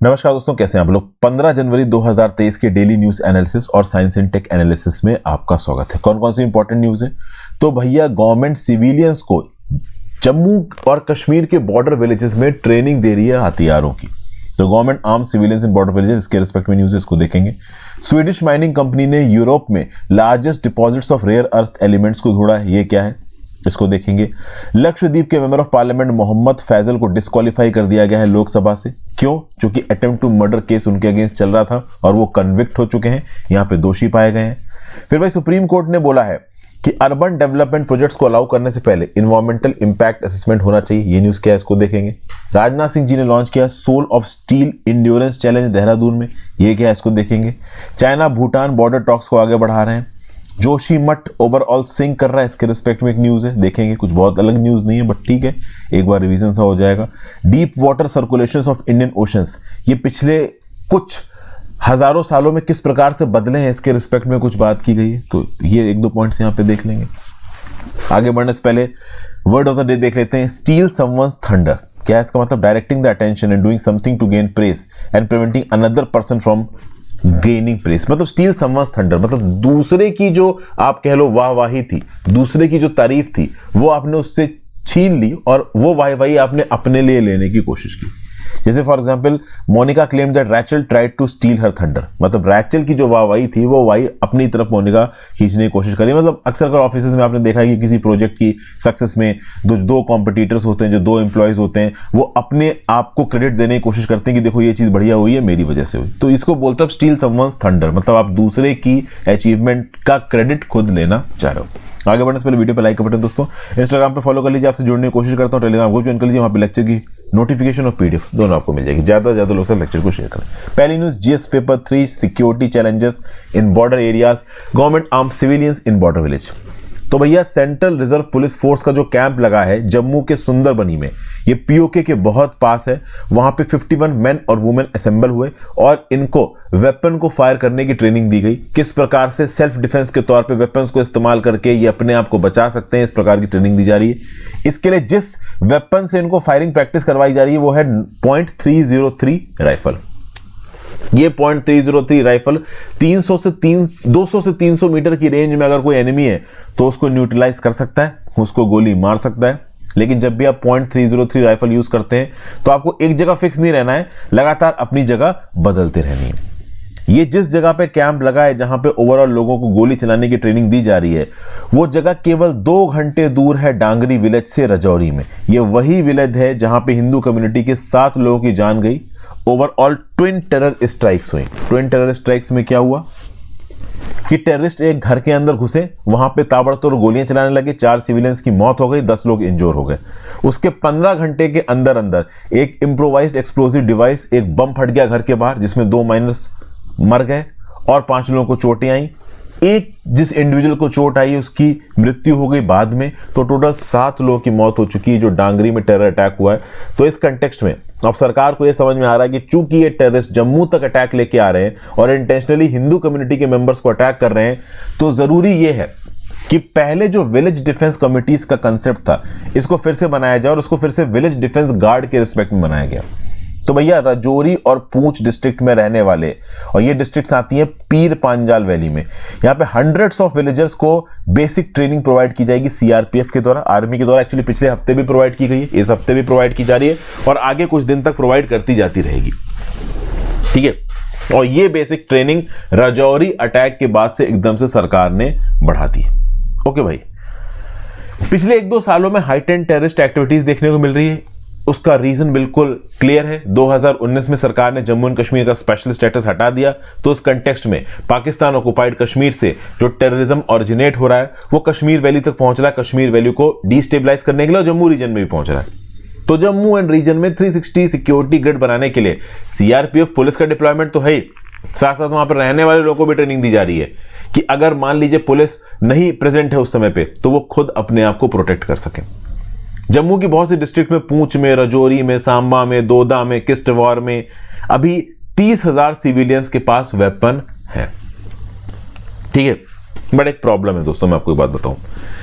नमस्कार दोस्तों, कैसे हैं आप लोग। 15 जनवरी 2023 के डेली न्यूज एनालिसिस और साइंस एंड टेक एनालिसिस में आपका स्वागत है। कौन कौन सी इंपॉर्टेंट न्यूज है? तो भैया, गवर्नमेंट सिविलियंस को जम्मू और कश्मीर के बॉर्डर विलेजेस में ट्रेनिंग दे रही है हथियारों की। तो government arm civilians in border villages, इसके रिस्पेक्ट में न्यूज है, इसको देखेंगे। स्वीडिश माइनिंग कंपनी ने यूरोप में largest deposits of rare earth elements को ढूंढा है, ये क्या है, इसको देखेंगे। लक्षद्वीप के member of parliament Mohammad Faizal को डिस्क्वालीफाई कर दिया गया है लोकसभा से। क्यों? क्योंकि अटेम्प्ट टू मर्डर केस उनके अगेंस्ट चल रहा था और वो कन्विक्ट हो चुके हैं, यहां पे दोषी पाए गए हैं। फिर भाई, सुप्रीम कोर्ट ने बोला है कि अर्बन डेवलपमेंट प्रोजेक्ट्स को अलाउ करने से पहले इन्वायरमेंटल इंपैक्ट असेसमेंट होना चाहिए। ये न्यूज क्या है, इसको देखेंगे। राजनाथ सिंह जी ने लॉन्च किया soul of steel endurance challenge Dehradun में, ये क्या है, इसको देखेंगे। चाइना भूटान बॉर्डर टॉक्स को आगे बढ़ा रहे हैं। जोशी मठ ओवरऑल सिंक कर रहा है, इसके रिस्पेक्ट में एक न्यूज है, देखेंगे। कुछ बहुत अलग न्यूज नहीं है, बट ठीक है, एक बार रिवीजन सा हो जाएगा। Deep water circulations of Indian oceans, ये पिछले कुछ हजारों सालों में किस प्रकार से बदले हैं, इसके रिस्पेक्ट में कुछ बात की गई है। तो ये एक दो पॉइंट्स यहाँ पे देख लेंगे। आगे बढ़ने से पहले वर्ड ऑफ द डे देख लेते हैं। स्टील समवन्स थंडर, क्या है इसका मतलब? Directing the attention and doing something to gain praise and preventing another person from gaining praise. मतलब स्टील समवन्स थंडर मतलब दूसरे की जो आप कह लो वाहवाही थी, दूसरे की जो तारीफ थी, वो आपने उससे छीन ली और वो वाहवाही आपने अपने लिए लेने की कोशिश की। जैसे for example, Monica claim that Rachel tried to steal her thunder, मतलब रैचल की जो वाहवाही थी वो वाही अपनी तरफ मोनिका खींचने की कोशिश करी। मतलब अक्सर कर ऑफिस में आपने देखा है कि किसी प्रोजेक्ट की सक्सेस में दो कॉम्पिटिटर्स होते हैं, जो दो एम्प्लॉयज होते हैं, वो अपने आप को क्रेडिट देने की कोशिश करते हैं कि देखो ये चीज बढ़िया हुई है, मेरी वजह से हुई। तो इसको बोलते हैं स्टील समवन्स थंडर, मतलब आप दूसरे की अचीवमेंट का क्रेडिट खुद लेना चाह रहे हो। आगे बढ़ने से पहले वीडियो पे लाइक का बटन दोस्तों, इंस्टाग्राम पे फॉलो कर लीजिए, आपसे जुड़ने की कोशिश करता हूँ। टेलीग्राम ग्रुप ज्वाइन कर लीजिए, वहाँ पे लेक्चर की नोटिफिकेशन और पीडीएफ दोनों आपको मिल जाएगी। ज्यादा से ज्यादा लोग लेक्चर को शेयर करें। पहली news, GS paper 3 security challenges in border areas, government arm civilians in border village. तो भैया, सेंट्रल रिजर्व पुलिस फोर्स का जो कैंप लगा है जम्मू के सुंदरबनी में, ये पीओके के बहुत पास है। वहां पे 51 मेन और वुमेन असेंबल हुए और इनको वेपन को फायर करने की ट्रेनिंग दी गई। किस प्रकार से सेल्फ डिफेंस के तौर पे वेपन्स को इस्तेमाल करके ये अपने आप को बचा सकते हैं, इस प्रकार की ट्रेनिंग दी जा रही है। इसके लिए जिस वेपन से इनको फायरिंग प्रैक्टिस करवाई जा रही है वो है .303 राइफल। ये .303 राइफल 200 से 300 मीटर की रेंज में अगर कोई एनिमी है तो उसको न्यूट्रलाइज कर सकता है, उसको गोली मार सकता है। लेकिन जब भी आप .303 राइफल यूज करते हैं तो आपको एक जगह फिक्स नहीं रहना है, लगातार अपनी जगह बदलते रहनी है। ये जिस जगह पे कैंप लगा है, जहां पे ओवरऑल लोगों को गोली चलाने की ट्रेनिंग दी जा रही है, वो जगह केवल 2 घंटे दूर है डांगरी विलेज से, रजौरी में। ये वही विलेज है जहां पे हिंदू कम्युनिटी के 7 लोगों की जान गई। ओवरऑल ट्विन टेरर स्ट्राइक्स हुई। ट्विन टेरर स्ट्राइक्स में क्या हुआ कि टेररिस्ट एक घर के अंदर घुसे, वहां पे ताबड़तोड़ गोलियां चलाने लगे, 4 सिविलियंस की मौत हो गई, 10 लोग इंजोर हो गए। उसके 15 घंटे के अंदर अंदर एक इंप्रोवाइज्ड एक्सप्लोसिव डिवाइस, एक बम फट गया घर के बाहर, जिसमें 2 माइनर्स मर गए और 5 लोगों को चोटें आई। एक जिस इंडिविजुअल को चोट आई उसकी मृत्यु हो गई बाद में। तो टोटल 7 लोगों की मौत हो चुकी है जो डांगरी में टेरर अटैक हुआ है। तो इस कंटेक्स्ट में अब सरकार को यह समझ में आ रहा है कि चूंकि ये टेररिस्ट जम्मू तक अटैक लेके आ रहे हैं और इंटेंशनली हिंदू कम्युनिटी के मेंबर्स को अटैक कर रहे हैं, तो जरूरी यह है कि पहले जो विलेज डिफेंस कमिटीज का कंसेप्ट था, इसको फिर से बनाया जाए और उसको फिर से विलेज डिफेंस गार्ड के रिस्पेक्ट में बनाया गया। तो भैया, राजौरी और पूंछ डिस्ट्रिक्ट में रहने वाले, और ये डिस्ट्रिक्ट्स आती हैं पीर पांजाल वैली में, यहाँ पे हंड्रेड्स ऑफ विलेजर्स को बेसिक ट्रेनिंग प्रोवाइड की जाएगी सीआरपीएफ के द्वारा, आर्मी के द्वारा। एक्चुअली पिछले हफ्ते भी प्रोवाइड की गई है, इस हफ्ते भी प्रोवाइड की जा रही है और आगे कुछ दिन तक प्रोवाइड करती जाती रहेगी, ठीक है। और ये बेसिक ट्रेनिंग राजौरी अटैक के बाद से एकदम से सरकार ने बढ़ा दी है। ओके भाई, पिछले 1-2 सालों में हाइटेंड टेररिस्ट एक्टिविटीज देखने को मिल रही है। उसका रीजन बिल्कुल क्लियर है। 2019 में सरकार ने जम्मू एंड कश्मीर का स्पेशल स्टेटस हटा दिया। तो इस कंटेक्स्ट में पाकिस्तान ऑक्युपाइड कश्मीर से जो टेररिज्म ओरिजिनेट हो रहा है वो कश्मीर वैली तक पहुंच रहा है, कश्मीर वैली को डिस्टेबलाइज करने के लिए जम्मू रीजन में भी पहुंच रहा है। तो जम्मू एंड रीजन में 360 सिक्योरिटी ग्रिड बनाने के लिए सीआरपीएफ पुलिस का डिप्लॉयमेंट तो है ही, साथ साथ वहां पर रहने वाले लोगों को भी ट्रेनिंग दी जा रही है कि अगर मान लीजिए पुलिस नहीं प्रेजेंट है उस समय पे, तो वो खुद अपने आप को प्रोटेक्ट कर सके। जम्मू की बहुत सी डिस्ट्रिक्ट में, पूंछ में, राजौरी में, सांबा में, दोदा में, किश्तवाड़ में अभी 30,000 सिविलियंस के पास वेपन है, ठीक है। बट एक प्रॉब्लम है दोस्तों, मैं आपको एक बात बताऊं,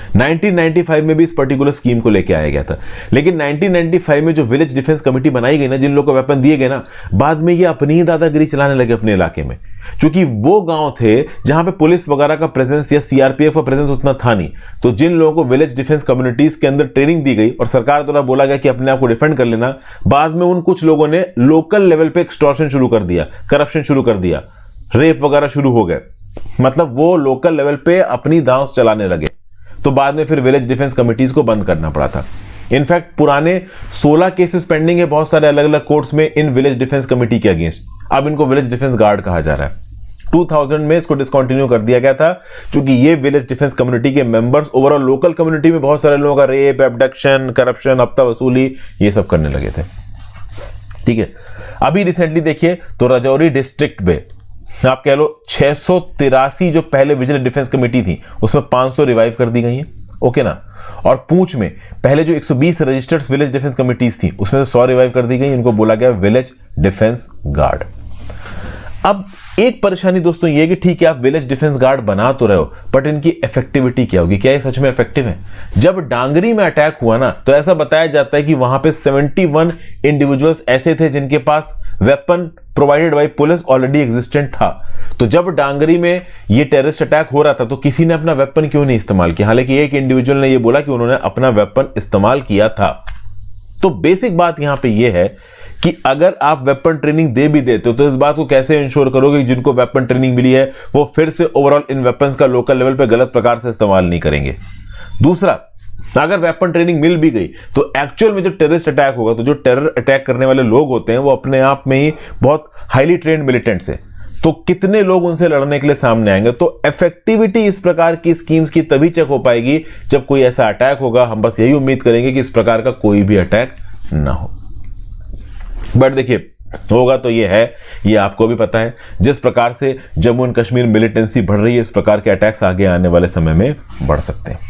1995 में भी इस पर्टिकुलर स्कीम को लेके आया गया था, लेकिन 1995 में जो विलेज डिफेंस कमेटी बनाई गई ना, जिन लोगों को वेपन दिए गए ना, बाद में ये अपनी ही दादागिरी चलाने लगे अपने इलाके में, क्योंकि वो गांव थे जहां पे पुलिस वगैरह का प्रेजेंस या सीआरपीएफ का प्रेजेंस उतना था नहीं। तो जिन लोगों को विलेज डिफेंस कम्युनिटीज के अंदर ट्रेनिंग दी गई और सरकार द्वारा बोला गया कि अपने आप को डिफेंड कर लेना, बाद में उन कुछ लोगों ने लोकल लेवल पे एक्सटॉर्शन शुरू कर दिया, करप्शन शुरू कर दिया, रेप वगैरह शुरू हो गए, मतलब वो लोकल लेवल पे अपनी दांव चलाने लगे। तो बाद में फिर विलेज डिफेंस कमिटीज को बंद करना पड़ा था। इनफैक्ट पुराने 16 केसेस पेंडिंग है बहुत सारे अलग अलग कोर्ट्स में इन विलेज डिफेंस कमेटी के अगेंस्ट। अब इनको विलेज डिफेंस गार्ड कहा जा रहा है। 2000 में इसको डिसकंटिन्यू कर दिया गया था, क्योंकि ये विलेज डिफेंस कम्युनिटी के मेंबर्स ओवरऑल लोकल कम्युनिटी में बहुत सारे लोगों का रेप, एब्डक्शन, करप्शन, हफ्ता वसूली ये सब करने लगे थे। ठीक है, अभी रिसेंटली देखिए तो राजौरी डिस्ट्रिक्ट में आप कह लो 683 जो पहले विजिलेंस डिफेंस कमेटी थी उसमें 500 रिवाइव कर दी गई है, ओके ना। और पूंछ में पहले जो 120 रजिस्टर्ड विलेज डिफेंस कमेटीज थी उसमें से 100 रिवाइव कर दी गई, इनको बोला गया विलेज डिफेंस गार्ड। अब एक परेशानी दोस्तों ये कि ठीक है आप विलेज डिफेंस गार्ड बना तो रहे हो, बट इनकी इफेक्टिविटी क्या होगी, क्या ये सच में इफेक्टिव है? जब डांगरी में अटैक हुआ ना तो ऐसा बताया जाता है कि वहां पे 71 इंडिविजुअल्स ऐसे थे जिनके पास weapon provided by police already existent था। तो जब डांगरी में ये टेररिस्ट अटैक हो रहा था तो किसी ने अपना वेपन क्यों नहीं इस्तेमाल किया? हालांकि एक इंडिविजुअल ने ये बोला कि उन्होंने अपना वेपन इस्तेमाल किया था। तो बेसिक बात यहां पे ये है कि अगर आप वेपन ट्रेनिंग दे भी देते हो तो इस बात को कैसे इंश्योर करोगे कि जिनको वेपन ट्रेनिंग मिली है वो फिर से ओवरऑल इन वेपन्स का लोकल लेवल पे गलत प्रकार से इस्तेमाल नहीं करेंगे। दूसरा, अगर वेपन ट्रेनिंग मिल भी गई तो एक्चुअल में जब टेररिस्ट अटैक होगा तो जो टेरर अटैक करने वाले लोग होते हैं वो अपने आप में ही बहुत हाईली ट्रेन्ड मिलिटेंट्स हैं, तो कितने लोग उनसे लड़ने के लिए सामने आएंगे? तो इफेक्टिविटी इस प्रकार की स्कीम्स की तभी चेक हो पाएगी जब कोई ऐसा अटैक होगा। हम बस यही उम्मीद करेंगे कि इस प्रकार का कोई भी अटैक ना हो, बट देखिए होगा तो ये है, ये आपको भी पता है, जिस प्रकार से जम्मू एंड कश्मीर मिलिटेंसी बढ़ रही है इस प्रकार के अटैक्स आगे आने वाले समय में बढ़ सकते हैं।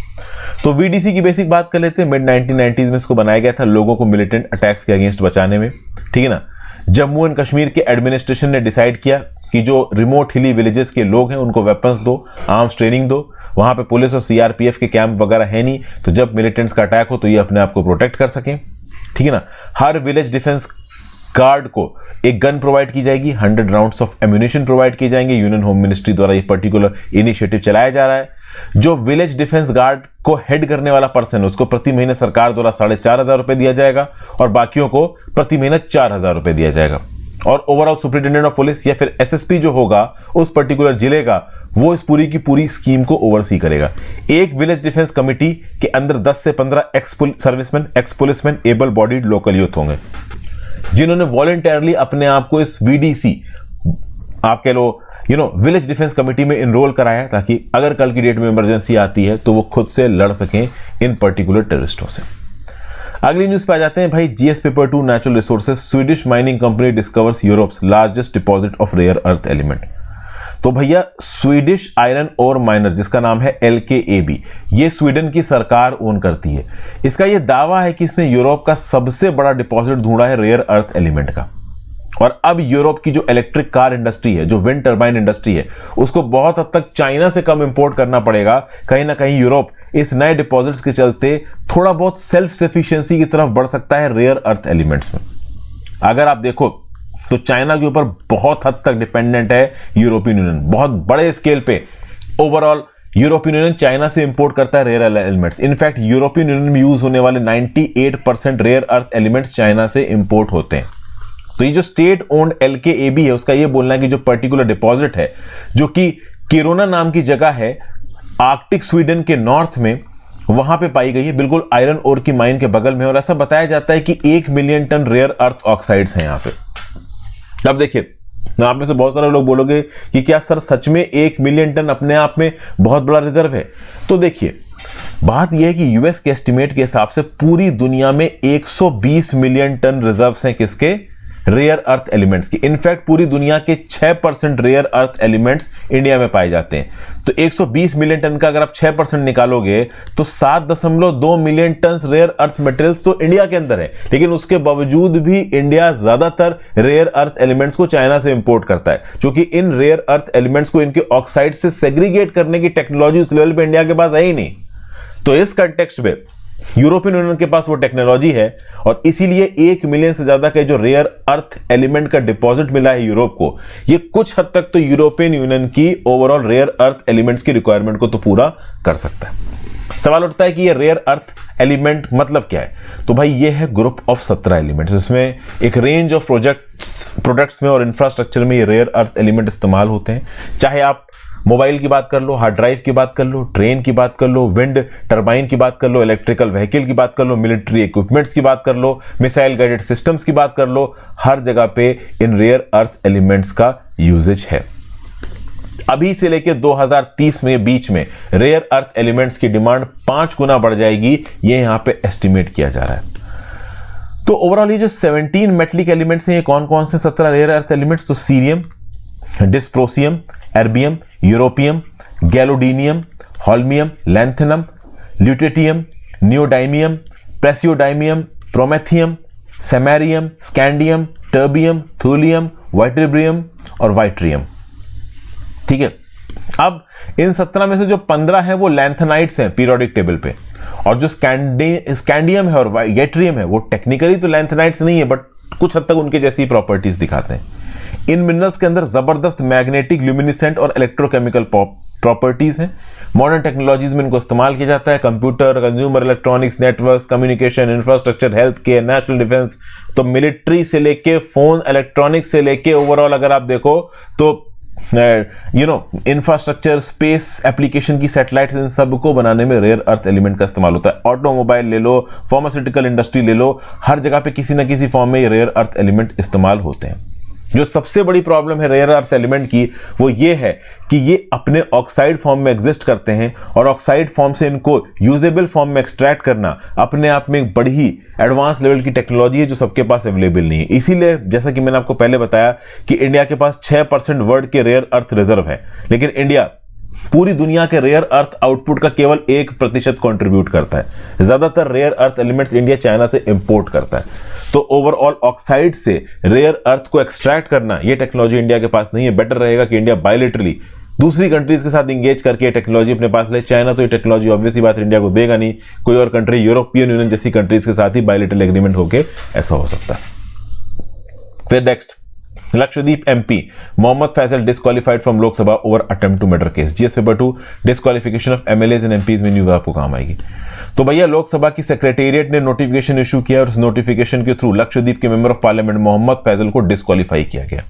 तो वीडीसी की बेसिक बात कर लेते हैं। मिड 1990s में इसको बनाया गया था लोगों को मिलिटेंट अटैक्स के अगेंस्ट बचाने में, ठीक है ना। जम्मू एंड कश्मीर के एडमिनिस्ट्रेशन ने डिसाइड किया कि जो रिमोट हिली विलेजेस के लोग हैं उनको वेपन्स दो, आर्म्स ट्रेनिंग दो, वहां पे पुलिस और सीआरपीएफ के कैंप वगैरह है नहीं, तो जब मिलिटेंट्स का अटैक हो तो ये अपने आप को प्रोटेक्ट कर सकें, ठीक है ना। हर विलेज डिफेंस गार्ड को एक गन प्रोवाइड की जाएगी, 100 राउंड्स ऑफ एम्यूनिशन प्रोवाइड किए जाएंगे। यूनियन होम मिनिस्ट्री द्वारा ये पर्टिकुलर इनिशिएटिव चलाया जा रहा है। जो विलेज डिफेंस गार्ड को हेड करने वाला पर्सन है उसको प्रति महीने सरकार द्वारा 4,500 रुपए दिया जाएगा और बाकियों को प्रति महीना 4,000 रुपए दिया जाएगा। और ओवरऑल सुपरिटेंडेंट ऑफ पुलिस या फिर एसएसपी जो होगा उस पर्टिकुलर जिले का, वो इस पूरी की पूरी स्कीम को ओवरसी करेगा। एक विलेज डिफेंस कमेटी के अंदर 10 से 15 ex serviceman, x policeman, able bodied local youth होंगे जिन्होंने वॉलंटियरली अपने आप को इस वीडीसी आप कह लो विलेज डिफेंस कमेटी में इनरोल कराया, ताकि अगर कल की डेट में इमरजेंसी आती है तो वो खुद से लड़ सकें इन पर्टिकुलर टेररिस्टों से। अगली न्यूज पे आ जाते हैं भाई। GS paper 2 natural resources, Swedish mining company discovers Europe's largest deposit of rare earth element. तो भैया स्वीडिश आयरन ओर माइनर जिसका नाम है एलकेएबी, ये स्वीडन की सरकार ओन करती है। इसका ये दावा है कि इसने यूरोप का सबसे बड़ा डिपॉजिट ढूंढा है रेयर अर्थ एलिमेंट का। और अब यूरोप की जो इलेक्ट्रिक कार इंडस्ट्री है, जो विंड टर्बाइन इंडस्ट्री है, उसको बहुत हद तक चाइना से कम इंपोर्ट करना पड़ेगा। कहीं ना कहीं यूरोप इस नए डिपॉजिट्स के चलते थोड़ा बहुत सेल्फ सफिशिएंसी की तरफ बढ़ सकता है रेयर अर्थ एलिमेंट्स में। अगर आप देखो तो चाइना के ऊपर बहुत हद तक डिपेंडेंट है यूरोपियन यूनियन, बहुत बड़े स्केल पे ओवरऑल यूरोपियन यूनियन चाइना से इंपोर्ट करता है rare elements. In fact European Union में यूज होने वाले 98% रेयर अर्थ एलिमेंट्स चाइना से इंपोर्ट होते हैं। तो ये जो स्टेट ओन्ड एलकेएबी है उसका ये बोलना है कि जो पर्टिकुलर डिपॉजिट है जो कि किरोना नाम की जगह है आर्कटिक स्वीडन के नॉर्थ में, वहां पे पाई गई है, बिल्कुल आयरन ओर की माइन के बगल में। और ऐसा बताया जाता है कि 1 million ton rare earth oxides हैं यहां पे। अब देखिए आप में से बहुत सारे लोग बोलोगे कि क्या सर सच में 1 मिलियन टन अपने आप में बहुत बड़ा रिजर्व है? तो देखिए बात यह है कि यूएस के एस्टिमेट के हिसाब से पूरी दुनिया में 120 मिलियन टन रिजर्व्स हैं किसके? रेयर अर्थ एलिमेंट्स की। इनफैक्ट पूरी दुनिया के 6% रेयर अर्थ एलिमेंट्स इंडिया में पाए जाते हैं। तो 120 मिलियन टन का अगर आप 6% निकालोगे तो 7.2 million ton rare earth materials तो इंडिया के अंदर है। लेकिन उसके बावजूद भी इंडिया ज्यादातर रेयर अर्थ एलिमेंट्स को चाइना से इंपोर्ट करता है, क्योंकि इन रेयर अर्थ एलिमेंट्स को इनके ऑक्साइड से सेग्रीगेट करने की टेक्नोलॉजी उस लेवल पे इंडिया के पास है ही नहीं। तो इस कंटेक्स्ट में यूरोपियन यूनियन के पास वो टेक्नोलॉजी है और इसीलिए 1 मिलियन से ज्यादा का जो रेयर अर्थ एलिमेंट का डिपॉजिट मिला है यूरोप को, ये कुछ हद तक तो यूरोपियन यूनियन की ओवरऑल रेयर अर्थ एलिमेंट्स की रिक्वायरमेंट को तो पूरा कर सकता है। सवाल उठता है कि ये रेयर अर्थ एलिमेंट मतलब क्या है? तो भाई ये है ग्रुप ऑफ 17 एलिमेंट्स। इसमें एक रेंज ऑफ प्रोडक्ट्स में और इंफ्रास्ट्रक्चर में ये रेयर अर्थ एलिमेंट इस्तेमाल होते हैं। चाहे आप मोबाइल की बात कर लो, हार्ड ड्राइव की बात कर लो, ट्रेन की बात कर लो, विंड टरबाइन की बात कर लो, इलेक्ट्रिकल व्हीकल की बात कर लो, मिलिट्री इक्विपमेंट्स की बात कर लो, मिसाइल गाइडेड सिस्टम्स की बात कर लो, हर जगह पे इन रेयर अर्थ एलिमेंट्स का यूजेज है। अभी से लेकर 2030 में बीच में रेयर अर्थ एलिमेंट्स की डिमांड 5 गुना बढ़ जाएगी, ये यहां पे एस्टिमेट किया जा रहा है। तो ओवरऑल ये जो 17 मेटलिक एलिमेंट्स हैं, ये कौन कौन से 17 रेयर अर्थ एलिमेंट्स? तो cerium, dysprosium, erbium, europium, gadolinium, holmium, lanthanum, lutetium, neodymium, praseodymium, promethium, samarium, scandium, terbium, thulium, ytterbium और वाइट्रियम। ठीक है, अब इन 17 में से जो 15 है वो लैंथेनाइट्स हैं पीरियोडिक टेबल पे, और जो स्कैंडियम है और वाइट्रियम है वो टेक्निकली तो लैंथेनाइट्स नहीं है, बट कुछ हद तक उनके जैसी प्रॉपर्टीज दिखाते हैं। इन मिनरल्स के अंदर जबरदस्त मैग्नेटिक, ल्यूमिनेसेंट और इलेक्ट्रोकेमिकल प्रॉपर्टीज हैं। मॉडर्न टेक्नोलॉजीज में इनको इस्तेमाल किया जाता है, computer, consumer electronics, networks, communication, infrastructure, health care, national defence, तो मिलिट्री से लेके फोन, इलेक्ट्रॉनिक्स से लेके ओवरऑल अगर आप देखो तो इंफ्रास्ट्रक्चर, स्पेस एप्लीकेशन की सैटेलाइट्स, इन सब को बनाने में रेयर अर्थ एलिमेंट का इस्तेमाल होता है। ऑटोमोबाइल ले लो, फार्मास्यूटिकल इंडस्ट्री ले लो, हर जगह पे किसी ना किसी फॉर्म में ये रेयर अर्थ एलिमेंट इस्तेमाल होते हैं। जो सबसे बड़ी प्रॉब्लम है रेयर अर्थ एलिमेंट की वो ये है कि ये अपने ऑक्साइड फॉर्म में एग्जिस्ट करते हैं, और ऑक्साइड फॉर्म से इनको यूजेबल फॉर्म में एक्सट्रैक्ट करना अपने आप में एक बड़ी ही एडवांस लेवल की टेक्नोलॉजी है जो सबके पास अवेलेबल नहीं है। इसीलिए जैसा कि मैंने आपको पहले बताया कि इंडिया के पास 6% वर्ल्ड के रेयर अर्थ रिजर्व है, लेकिन इंडिया पूरी दुनिया के रेयर अर्थ आउटपुट का केवल 1% कंट्रीब्यूट करता है। ज्यादातर rare earth elements India China से इंपोर्ट करता है। तो ओवरऑल ऑक्साइड से रेयर अर्थ को एक्सट्रैक्ट करना, ये टेक्नोलॉजी इंडिया के पास नहीं है। बेटर रहेगा कि इंडिया बायलैटरली दूसरी कंट्रीज के साथ इंगेज करके ये टेक्नोलॉजी अपने पास ले। चाइना तो ये टेक्नोलॉजी ऑब्वियसली बात इंडिया को देगा नहीं, कोई और कंट्री, यूरोपियन यूनियन जैसी कंट्रीज के साथ ही बायलैटरल एग्रीमेंट होके ऐसा हो सकता है। फिर next, Lakshadweep MP Mohammad Faisal disqualified from Lok Sabha over attempt to murder case. GS paper 2 disqualification of MLAs and MPs में न्यूज आपको काम आएगी। तो भैया लोकसभा की सेक्रेटेरिएट ने नोटिफिकेशन इशू किया और उस नोटिफिकेशन के थ्रू लक्षद्वीप के member of parliament Mohammad Faisal को डिस्क्वालीफाई किया गया।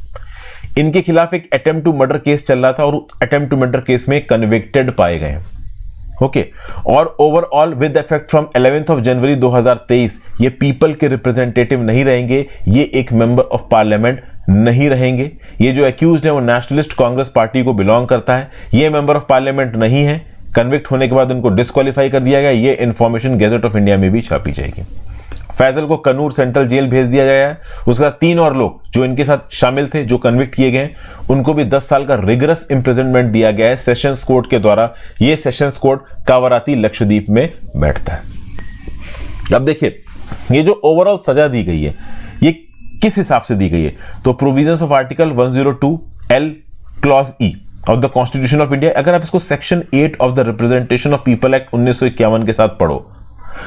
इनके खिलाफ एक अटेम्प्ट टू मर्डर केस चल रहा था और अटेम्प्ट टू मर्डर केस में कन्विक्टेड पाए गए। ओके, और ओवरऑल विद इफेक्ट फ्रॉम 11 जनवरी 2023 ये पीपल के रिप्रेजेंटेटिव नहीं रहेंगे, ये एक मेंबर ऑफ पार्लियामेंट नहीं रहेंगे। ये जो एक्यूज्ड है वो नेशनलिस्ट कांग्रेस पार्टी को बिलोंग करता है, ये मेंबर ऑफ पार्लियामेंट नहीं है। कन्विक्ट होने के बाद उनको डिस्क्वालीफाई कर दिया गया। ये इंफॉर्मेशन गैजेट ऑफ इंडिया में भी छापी जाएगी। फैजल को कन्नूर सेंट्रल जेल भेज दिया गया है। उसके साथ 3 और लोग जो इनके साथ शामिल थे, जो कन्विक्ट किए गए, उनको भी 10 साल का रिगरस इंप्रिजनमेंट दिया गया है सेशंस कोर्ट के द्वारा। ये सेशंस कोर्ट कावराती लक्षद्वीप में बैठता है। अब देखिए, ये जो ओवरऑल सजा दी गई है ये किस हिसाब से दी गई है? तो provisions of article 102L clause E of the constitution of India. अगर आप इसको section 8 of the representation of people act 1951 के साथ पढ़ो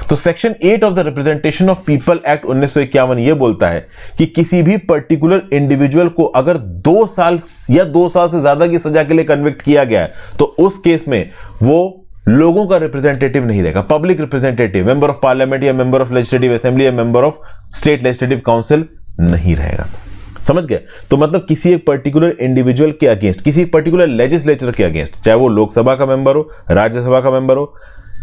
तो section 8 of the representation of people act 1951 यह बोलता है कि किसी भी पर्टिकुलर इंडिविजुअल को अगर 2 साल या 2 साल से ज्यादा की सजा के लिए कन्विक्ट किया गया है तो उस केस में वो लोगों का रिप्रेजेंटेटिव नहीं रहेगा, public representative, member of parliament या मेंबर ऑफ लेजिस्लेटिव असेंबली या member of state legislative council नहीं रहेगा। समझ गए? तो मतलब किसी एक पर्टिकुलर इंडिविजुअल के अगेंस्ट, किसी पर्टिकुलर लेजिस्लेचर के अगेंस्ट, चाहे वो लोकसभा का मेंबर हो, राज्यसभा का मेंबर हो,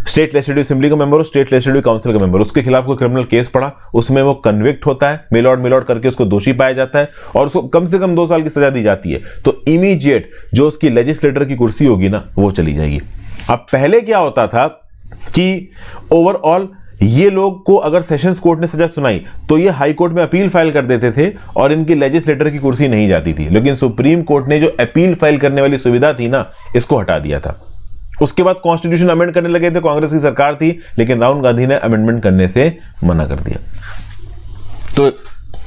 स्टेट लेजिस्लेटिव असेंबली का मेंबर हो, स्टेट लेजिस्लेटिव काउंसिल का मेंबर, उसके खिलाफ कोई क्रिमिनल केस पड़ा, उसमें वो कन्विक्ट होता है, मिलॉट करके उसको दोषी पाया जाता है और उसको कम से कम 2 साल की सजा दी जाती है, तो इमीडिएट जो उसकी लेजिस्लेटर की कुर्सी होगी ना वो चली जाएगी। अब पहले क्या होता था कि ओवरऑल ये लोग को अगर सेशंस कोर्ट ने सजा सुनाई तो ये हाई कोर्ट में अपील फाइल कर देते थे और इनकी लेजिस्लेटर की कुर्सी नहीं जाती थी, लेकिन सुप्रीम कोर्ट ने जो अपील फाइल करने वाली सुविधा थी ना इसको हटा दिया था। उसके बाद कॉन्स्टिट्यूशन अमेंड करने लगे थे, कांग्रेस की सरकार थी, लेकिन राहुल गांधी ने अमेंडमेंट करने से मना कर दिया। तो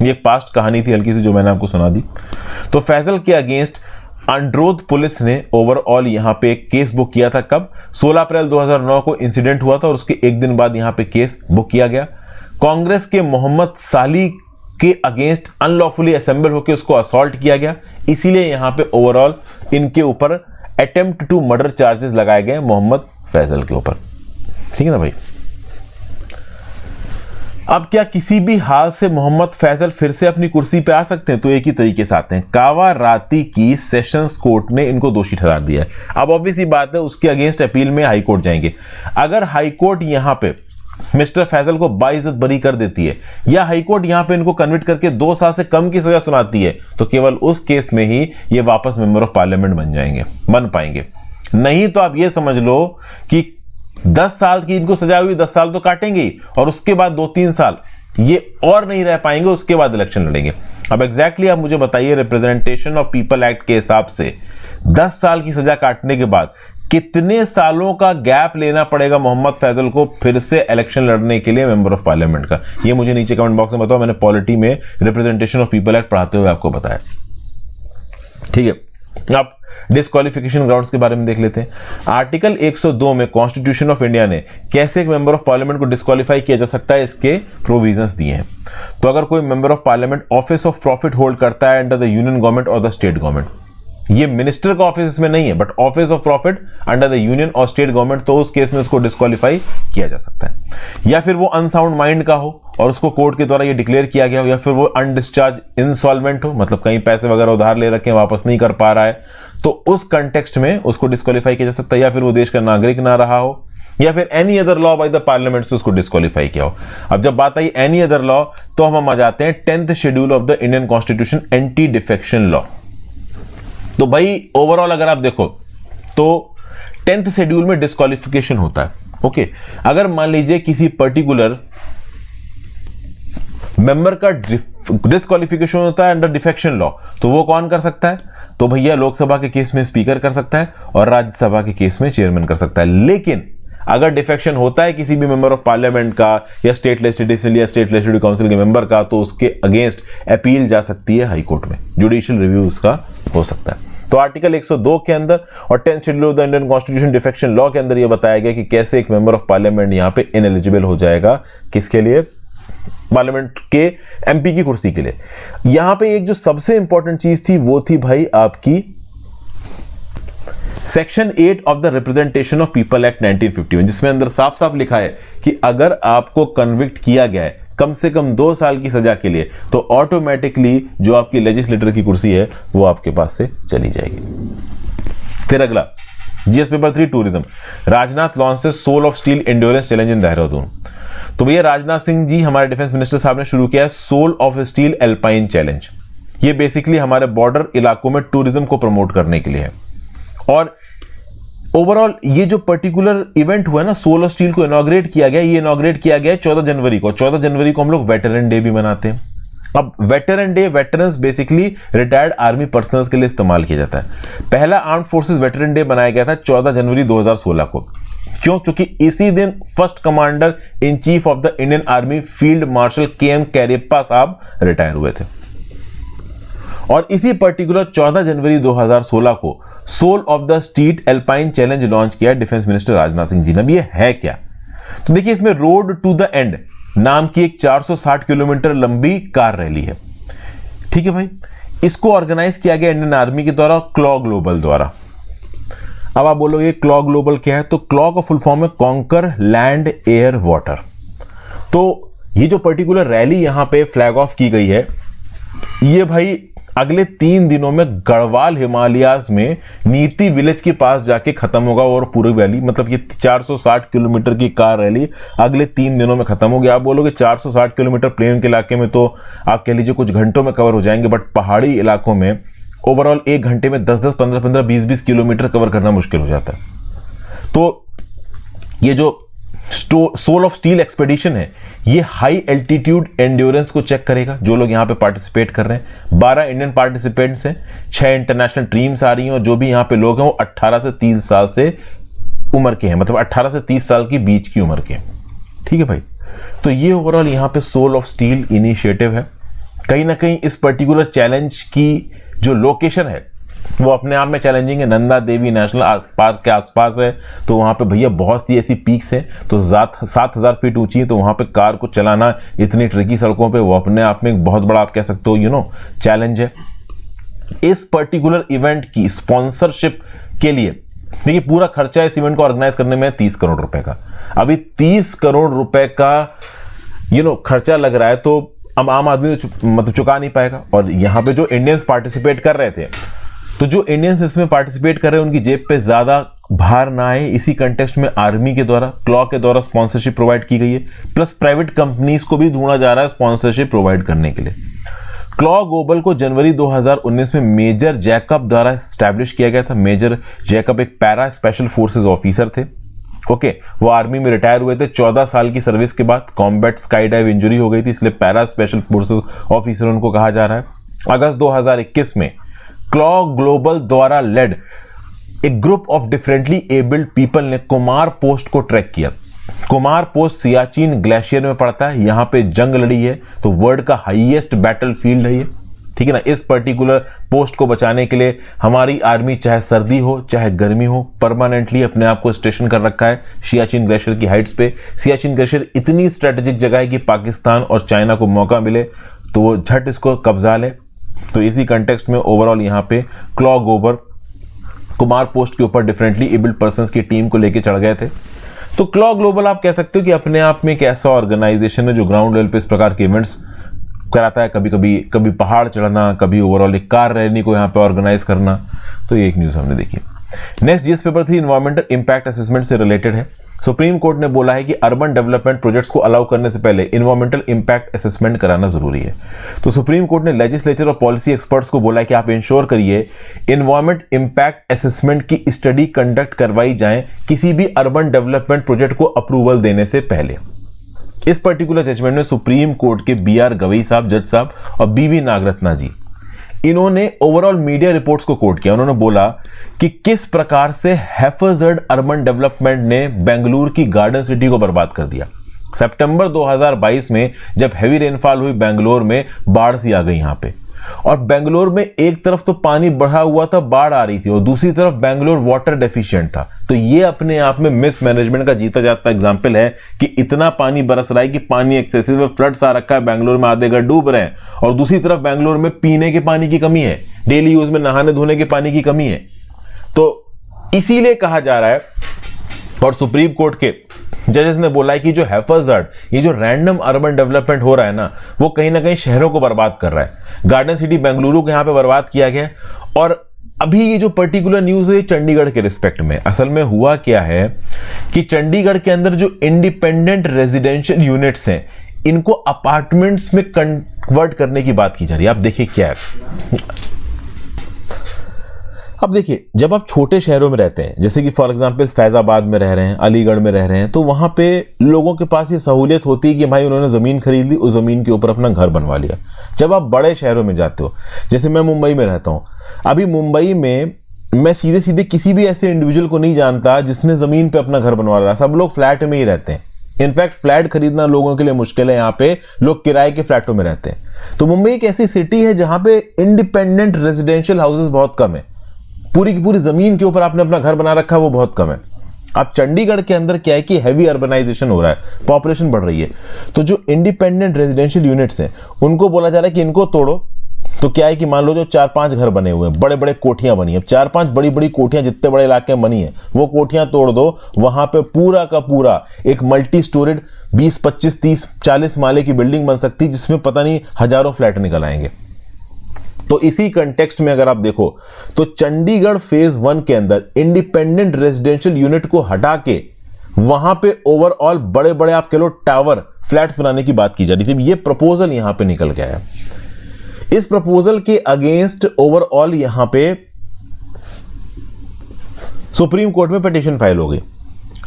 ये पास्ट कहानी थी हल्की सी जो मैंने आपको सुना दी। तो फैजल के अगेंस्ट अंड्रोथ पुलिस ने ओवरऑल यहां पे एक केस बुक किया था। कब? 16 अप्रैल 2009 को इंसिडेंट हुआ था और उसके एक दिन बाद यहां पे केस बुक किया गया। कांग्रेस के मोहम्मद साली के अगेंस्ट अनलॉफुली असेंबल होकर उसको असॉल्ट किया गया, इसीलिए यहां पे ओवरऑल इनके ऊपर अटेम्प्ट टू मर्डर चार्जेस लगाए गए मोहम्मद फैजल के ऊपर। ठीक है ना भाई। अब क्या किसी भी हाल से मोहम्मद फैजल फिर से अपनी कुर्सी पे आ सकते हैं? तो एक ही तरीके से आते हैं। कावा राती की सेशंस कोर्ट ने इनको दोषी ठहरा दिया है। अब ऑब्वियस ही बात है, उसके अगेंस्ट अपील में हाई कोर्ट जाएंगे। अगर हाई कोर्ट यहां पे मिस्टर फैजल को बाइज्जत बरी कर देती है या हाई कोर्ट यहां पे इनको कन्विक्ट करके 2 साल से कम की सजा सुनाती है, तो केवल उस केस में ही ये वापस मेंबर ऑफ पार्लियामेंट बन पाएंगे। नहीं तो आप ये समझ लो कि 10 साल की इनको सजा हुई, 10 साल तो काटेंगे ही, और उसके बाद 2-3 साल ये और नहीं रह पाएंगे, उसके बाद इलेक्शन लड़ेंगे। अब एग्जैक्टली आप मुझे बताइए, रिप्रेजेंटेशन ऑफ पीपल एक्ट के हिसाब से 10 साल की सजा काटने के बाद कितने सालों का गैप लेना पड़ेगा मोहम्मद फैजल को फिर से इलेक्शन लड़ने के लिए मेंबर ऑफ पार्लियामेंट का? ये मुझे नीचे कमेंट बॉक्स में बताओ। मैंने पॉलिटी में रिप्रेजेंटेशन ऑफ पीपल एक्ट पढ़ाते हुए आपको बताया। ठीक है, अब डिस्क्वालिफिकेशन ग्राउंड्स के बारे में देख लेते हैं। आर्टिकल 102 में कॉन्स्टिट्यूशन ऑफ इंडिया ने कैसे एक मेंबर ऑफ पार्लियामेंट को डिस्क्वालीफाई किया जा सकता है, इसके प्रोविजंस दिए हैं। तो अगर कोई member of parliament office of profit hold करता है अंडर द यूनियन गवर्नमेंट और द स्टेट गवर्नमेंट, ये मिनिस्टर का ऑफिस इसमें नहीं है, but office of profit under the union और स्टेट गवर्नमेंट, तो उस केस में उसको डिस्क्वालीफाई किया जा सकता है। या फिर वो अनसाउंड माइंड का हो और उसको कोर्ट के द्वारा ये डिक्लेयर किया गया हो, या फिर वो अनडिस्चार्ज इंसॉल्वेंट हो, मतलब कहीं पैसे वगैरह उधार ले रखे हैं, वापस नहीं कर पा रहा है, तो उस कंटेक्स्ट में उसको डिस्क्वालीफाई किया जा सकता है। या फिर वो देश का नागरिक ना रहा हो, या फिर any other law by the parliament से उसको डिस्क्वालीफाई किया हो। अब जब बात आई एनी अदर लॉ, तो हम आ जाते हैं 10th schedule of the Indian constitution, anti defection law. तो भाई ओवरऑल अगर आप देखो तो 10th शेड्यूल में डिस्क्वालिफिकेशन होता है। ओके, अगर मान लीजिए किसी पर्टिकुलर मेंबर का डिस्क्वालिफिकेशन होता है अंडर डिफेक्शन लॉ, तो वो कौन कर सकता है? तो भैया लोकसभा के केस में स्पीकर कर सकता है और राज्यसभा के केस में चेयरमैन कर सकता है। लेकिन अगर डिफेक्शन होता है किसी भी मेंबर ऑफ पार्लियामेंट का या स्टेट लेजिस्लेटिव या स्टेट लेजिस्लेटिव काउंसिल के मेंबर का, तो उसके अगेंस्ट अपील जा सकती है हाई कोर्ट में, जुडिशियल रिव्यू उसका हो सकता है। तो आर्टिकल 102 के अंदर और 10th schedule of the Indian constitution defection law के अंदर यह बताया गया कि कैसे एक मेंबर ऑफ पार्लियामेंट यहां पे इनएलिजिबल हो जाएगा, किसके लिए? पार्लियामेंट के एमपी की कुर्सी के लिए। यहां पे एक जो सबसे इंपॉर्टेंट चीज थी वो थी भाई आपकी section 8 of the representation of people act 1951, जिसमें अंदर साफ साफ लिखा है कि अगर आपको कन्विक्ट किया गया है कम से कम 2 साल की सजा के लिए, तो ऑटोमेटिकली जो आपकी लेजिस्लेटर की कुर्सी है वो आपके पास से चली जाएगी। फिर अगला GS paper 3 tourism, Rajnath launches soul of steel endurance challenge in Dehradun. तो भैया राजनाथ सिंह जी हमारे डिफेंस मिनिस्टर साहब ने शुरू किया है soul of steel alpine challenge. ये बेसिकली हमारे बॉर्डर इलाकों में टूरिज्म को प्रमोट करने के लिए है। और ओवरऑल ये जो पर्टिकुलर इवेंट हुआ है ना, सोल ऑफ स्टील को इनॉग्रेट किया गया, ये इनॉग्रेट किया गया 14 जनवरी को। 14 जनवरी को हम लोग वेटरन डे भी मनाते हैं। अब veteran day, veterans basically retired army personnels के लिए इस्तेमाल किया जाता है। पहला आर्म्ड फोर्सेस वेटरन डे बनाया गया था 14 जनवरी 2016 को। क्यों? क्योंकि इसी दिन first commander in chief of the Indian army field marshal KM. Cariappa साहब रिटायर हुए थे। और इसी पर्टिकुलर 14 जनवरी 2016 को soul of the steel alpine challenge launch किया डिफेंस मिनिस्टर राजनाथ सिंह जी ने। अब ये है क्या? तो देखिए, इसमें रोड टू द एंड नाम की एक 460 किलोमीटर लंबी कार रैली है। ठीक है भाई, इसको ऑर्गेनाइज किया गया इंडियन आर्मी के द्वारा, क्लॉ ग्लोबल द्वारा। अब आप बोलोगे क्लॉ ग्लोबल क्या है? तो क्लॉ का फुल फॉर्म है कॉन्कर लैंड एयर वाटर। तो ये जो पर्टिकुलर रैली यहां पे फ्लैग ऑफ की गई है, ये भाई अगले 3 दिनों में गढ़वाल हिमालयाज में नीति विलेज के पास जाके खत्म होगा। और पूरी रैली, मतलब ये 460 किलोमीटर की कार रैली अगले 3 दिनों में खत्म होगी। आप बोलोगे 460 किलोमीटर प्लेन के इलाके में तो आप कह लीजिए कुछ घंटों में कवर हो जाएंगे, बट पहाड़ी इलाकों में ओवरऑल 1 घंटे में 10-10, 15-15, 20-20 किलोमीटर कवर करना मुश्किल हो जाता है। तो ये जो सोल ऑफ स्टील एक्सपेडिशन है, ये हाई एल्टीट्यूड एंड्योरेंस को चेक करेगा। जो लोग यहां पे पार्टिसिपेट कर रहे हैं, 12 इंडियन पार्टिसिपेंट्स हैं, 6 इंटरनेशनल टीम्स आ रही हैं, और जो भी यहां पे लोग हैं वो 18 से 30 साल से उम्र के हैं, मतलब 18 से 30 साल की बीच की उम्र के हैं। ठीक है भाई, तो ये ओवरऑल यहां पे सोल ऑफ स्टील इनिशिएटिव है। कहीं ना कहीं इस पर्टिकुलर चैलेंज की जो लोकेशन है वो अपने आप में चैलेंजिंग है। नंदा देवी नेशनल पार्क के आसपास है, तो वहाँ पे भैया बहुत सी ऐसी पीक्स हैं तो 7,000 फीट ऊंची है, तो वहाँ पे कार को चलाना इतनी ट्रिकी सड़कों पे, वो अपने आप में एक बहुत बड़ा आप कह सकते हो चैलेंज है। इस पर्टिकुलर इवेंट की स्पॉन्सरशिप के लिए देखिए पूरा खर्चा इस इवेंट को ऑर्गेनाइज करने में 30 करोड़ रुपए का। अभी 30 करोड़ रुपए का खर्चा लग रहा है, तो अब आम आदमी तो मतलब चुका नहीं पाएगा। और यहाँ पे जो इंडियंस पार्टिसिपेट कर रहे थे, तो जो इंडियंस इसमें पार्टिसिपेट कर रहे हैं उनकी जेब पे ज्यादा भार ना आए, इसी कंटेक्स्ट में आर्मी के द्वारा, क्लॉ के द्वारा स्पॉन्सरशिप प्रोवाइड की गई है। प्लस प्राइवेट कंपनीज को भी ढूंढा जा रहा है स्पॉन्सरशिप प्रोवाइड करने के लिए। क्लॉ ग्लोबल को जनवरी 2019 में मेजर जैकब द्वारा स्टैब्लिश किया गया था। मेजर जैकब एक पैरा स्पेशल फोर्सेज ऑफिसर थे। ओके, वो आर्मी में रिटायर हुए थे 14 साल की सर्विस के बाद। कॉम्बैट स्काई डाइव इंजरी हो गई थी, इसलिए पैरा स्पेशल फोर्सेज ऑफिसर उनको कहा जा रहा है। अगस्त 2021 में क्लॉ ग्लोबल द्वारा लेड एक group of differently abled people ने कुमार पोस्ट को ट्रैक किया। कुमार पोस्ट सियाचिन ग्लेशियर में पड़ता है, यहां पे जंग लड़ी है, तो वर्ल्ड का हाईएस्ट बैटलफील्ड है ये, ठीक है ना। इस पर्टिकुलर पोस्ट को बचाने के लिए हमारी आर्मी चाहे सर्दी हो चाहे गर्मी हो, परमानेंटली अपने आप को स्टेशन कर रखा है सियाचिन ग्लेशियर की हाइट्स पे। सियाचिन ग्लेशियर इतनी स्ट्रेटेजिक जगह है कि पाकिस्तान और चाइना को मौका मिले तो वो झट इसको कब्जा ले। तो इसी कंटेक्स्ट में ओवरऑल यहाँ पे क्लॉ ग्लोबल कुमार पोस्ट के ऊपर डिफरेंटली एबल्ड पर्संस की टीम को लेके चढ़ गए थे। तो क्लॉ ग्लोबल आप कह सकते हो कि अपने आप में एक ऐसा ऑर्गेनाइजेशन है जो ग्राउंड लेवल पे इस प्रकार के इवेंट्स कराता है। कभी पहाड़ चढ़ना, कभी ओवरऑल एक कार रैली को यहाँ पे ऑर्गेनाइज करना। तो ये एक न्यूज हमने देखी। Next GS paper 3 environmental impact assessment से रिलेटेड है। सुप्रीम कोर्ट ने बोला है कि अर्बन डेवलपमेंट प्रोजेक्ट्स को अलाउ करने से पहले इन्वायरमेंटल इंपैक्ट असेसमेंट कराना जरूरी है। तो सुप्रीम कोर्ट ने लेजिस्लेचर और पॉलिसी एक्सपर्ट्स को बोला है कि आप इंश्योर करिए इन्वायरमेंट इंपैक्ट असेसमेंट की स्टडी कंडक्ट करवाई जाए किसी भी अर्बन डेवलपमेंट प्रोजेक्ट को अप्रूवल देने से पहले। इस पर्टिकुलर जजमेंट में सुप्रीम कोर्ट के BR गवई साहब, जज साहब और BV नागरत्ना जी, इन्होंने ओवरऑल मीडिया रिपोर्ट्स को कोट किया। उन्होंने बोला कि किस प्रकार से हैफर्ड अर्बन डेवलपमेंट ने बेंगलुरु की गार्डन सिटी को बर्बाद कर दिया। सितंबर 2022 में जब हैवी रेनफॉल हुई बेंगलुरु में, बाढ़ सी आ गई यहां पे, और बेंगलुरु में एक तरफ तो पानी बढ़ा हुआ था, बाढ़ आ रही थी, और दूसरी तरफ बेंगलुरु वाटर डेफिशिएंट था। तो ये अपने आप में मिसमैनेजमेंट का जीता जाता एग्जांपल है कि इतना पानी बरस रहा है कि पानी एक्सेसिव है, फ्लड्स आ रखा है, बेंगलुरु में आधे घर डूब रहे हैं, और दूसरी तरफ बेंगलुरु में पीने के पानी की कमी है, डेली यूज में नहाने धोने के पानी की कमी है। तो इसीलिए कहा जा रहा है, और सुप्रीम कोर्ट के जजेस ने बोला है कि जो हैफर्ड, ये जो रैंडम अर्बन डेवलपमेंट हो रहा है ना, वो कहीं ना कहीं शहरों को बर्बाद कर रहा है। गार्डन सिटी बेंगलुरु को यहां पे बर्बाद किया गया। और अभी ये जो पर्टिकुलर न्यूज है चंडीगढ़ के रिस्पेक्ट में, असल में हुआ क्या है कि चंडीगढ़ के अंदर जो इंडिपेंडेंट रेजिडेंशियल यूनिट्स हैं, इनको अपार्टमेंट्स में कन्वर्ट करने की बात की जा रही है। आप देखिए क्या है, अब देखिए जब आप छोटे शहरों में रहते हैं, जैसे कि फॉर एग्जांपल फैजाबाद में रह रहे हैं, अलीगढ़ में रह रहे हैं, तो वहां पे लोगों के पास ये सहूलियत होती है कि भाई उन्होंने जमीन खरीद ली, उस जमीन के ऊपर अपना घर बनवा लिया। जब आप बड़े शहरों में जाते हो, जैसे मैं मुंबई में रहता हूं, अभी मुंबई में मैं सीधे सीधे किसी भी ऐसे इंडिविजुअल को नहीं जानता जिसने जमीन पे अपना घर बनवा रहा। सब लोग फ्लैट में ही रहते हैं। इनफैक्ट फ्लैट खरीदना लोगों के लिए मुश्किल है, यहाँ पे लोग किराए के फ्लैटों में रहते हैं। तो मुंबई एक ऐसी सिटी है जहां पे इंडिपेंडेंट रेजिडेंशियल हाउसेस बहुत कम है। पूरी की पूरी जमीन के ऊपर आपने अपना घर बना रखा है, वो बहुत कम है। अब चंडीगढ़ के अंदर क्या है कि हैवी अर्बनाइजेशन हो रहा है, पॉपुलेशन बढ़ रही है, तो जो इंडिपेंडेंट रेजिडेंशियल यूनिट्स हैं उनको बोला जा रहा है कि इनको तोड़ो। तो क्या है कि मान लो जो 4-5 घर बने हुए हैं, बड़े बड़े कोठियां बनी है, 4-5 बड़ी बड़ी कोठियां जितने बड़े इलाके में बनी है, वो कोठियां तोड़ दो। वहां पे पूरा का पूरा एक मल्टी स्टोरेड 20, 25, 30, 40 माले की बिल्डिंग बन सकती है, जिसमें पता नहीं हजारों फ्लैट निकल आएंगे। तो इसी कंटेक्स्ट में अगर आप देखो तो चंडीगढ़ फेज 1 के अंदर इंडिपेंडेंट रेजिडेंशियल यूनिट को हटा के वहां पे ओवरऑल बड़े बड़े आप कह लो टावर फ्लैट्स बनाने की बात की जा रही थी। ये प्रपोजल यहां पे निकल गया है। इस प्रपोजल के अगेंस्ट ओवरऑल यहां पे सुप्रीम कोर्ट में पिटीशन फाइल हो गई।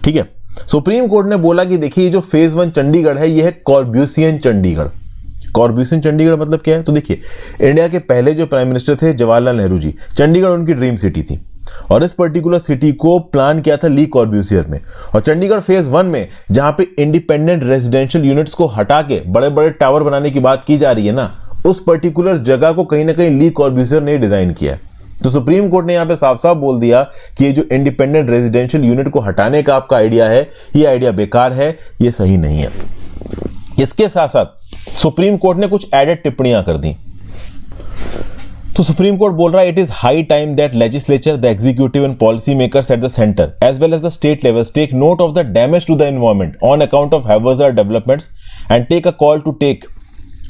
ठीक है, सुप्रीम कोर्ट ने बोला कि देखिए जो फेज 1 चंडीगढ़ है, यह है कॉर्ब्यूसियन चंडीगढ़। कॉर्ब्यूसियन चंडीगढ़ मतलब क्या है? तो देखिए इंडिया के पहले जो प्राइम मिनिस्टर थे जवाहरलाल नेहरू जी, चंडीगढ़ उनकी ड्रीम सिटी थी, और इस पर्टिकुलर सिटी को प्लान किया था ली कॉर्ब्यूसियर में। और चंडीगढ़ फेज 1 में जहां पे इंडिपेंडेंट रेजिडेंशियल यूनिट्स को हटा के बड़े बड़े टावर बनाने की बात की जा रही है ना, उस पर्टिकुलर जगह को कहीं ना कहीं ली कॉर्ब्यूसियर ने डिजाइन किया है। तो सुप्रीम कोर्ट ने यहां पे साफ साफ बोल दिया कि ये जो इंडिपेंडेंट रेजिडेंशियल यूनिट को हटाने का आपका आइडिया है, ये आइडिया बेकार है, ये सही नहीं है। इसके साथ साथ सुप्रीम कोर्ट ने कुछ एडेड टिप्पणियां कर दी। तो सुप्रीम कोर्ट बोल रहा है, it is high time that legislature, the executive and policy makers at the centre as well as the state levels take note of the damage to the environment on account of haphazard developments and take a call to take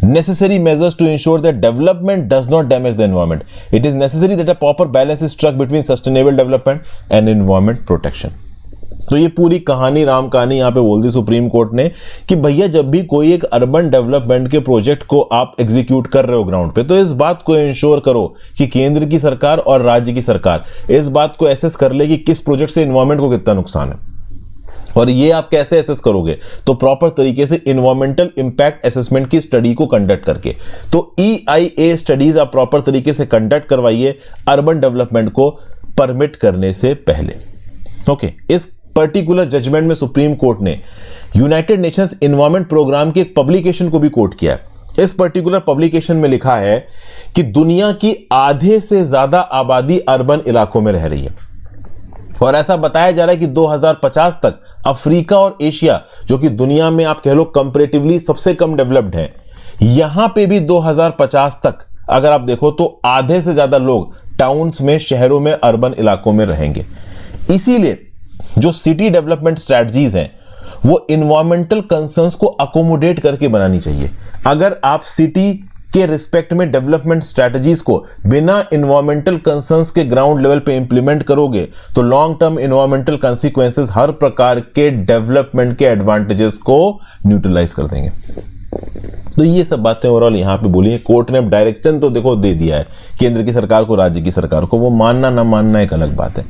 necessary measures to ensure that development does not damage the environment. It is necessary that a proper balance is struck between sustainable development and environment protection. तो ये पूरी कहानी, राम कहानी यहां पे बोल दी supreme court ने कि भैया जब भी कोई एक अर्बन डेवलपमेंट के प्रोजेक्ट को आप एग्जीक्यूट कर रहे हो ग्राउंड पे, तो इस बात को इंश्योर करो कि केंद्र की सरकार और राज्य की सरकार इस बात को एसेस कर ले कि किस प्रोजेक्ट से एनवायरमेंट को कितना नुकसान है। और ये आप कैसे एसेस करोगे? तो प्रॉपर तरीके से इन्वायरमेंटल इंपैक्ट असेसमेंट की स्टडी को कंडक्ट करके। तो EIA स्टडीज आप प्रॉपर तरीके से कंडक्ट करवाइए अर्बन डेवलपमेंट को परमिट करने से पहले। ओके, इस पर्टिकुलर जजमेंट में सुप्रीम कोर्ट ने यूनाइटेड नेशंस एनवायरमेंट प्रोग्राम की एक पब्लिकेशन को भी कोट किया है। इस पर्टिकुलर पब्लिकेशन में लिखा है कि दुनिया की आधे से ज्यादा आबादी अर्बन इलाकों में रह रही है और ऐसा बताया जा रहा है कि 2050 तक अफ्रीका और एशिया, जो कि दुनिया में आप कह लो कंपैरेटिवली सबसे कम डेवलप्ड है, यहां पे भी 2050 तक अगर आप देखो तो आधे से ज्यादा लोग टाउन्स में, शहरों में, अर्बन इलाकों में रहेंगे। इसीलिए जो सिटी डेवलपमेंट स्ट्रैटेजीज हैं वो इन्वायरमेंटल कंसर्न्स को अकोमोडेट करके बनानी चाहिए। अगर आप सिटी के रिस्पेक्ट में डेवलपमेंट स्ट्रैटेजीज को बिना इन्वायरमेंटल कंसर्न्स के ग्राउंड लेवल पे इंप्लीमेंट करोगे तो लॉन्ग टर्म इन्वायरमेंटल कंसीक्वेंसेस हर प्रकार के डेवलपमेंट के एडवांटेजेस को न्यूट्रलाइज कर देंगे। तो ये सब बातें ओवरऑल यहां पे बोली है। कोर्ट ने डायरेक्शन तो देखो दे दिया है केंद्र की सरकार को, राज्य की सरकार को, वो मानना ना मानना एक अलग बात है।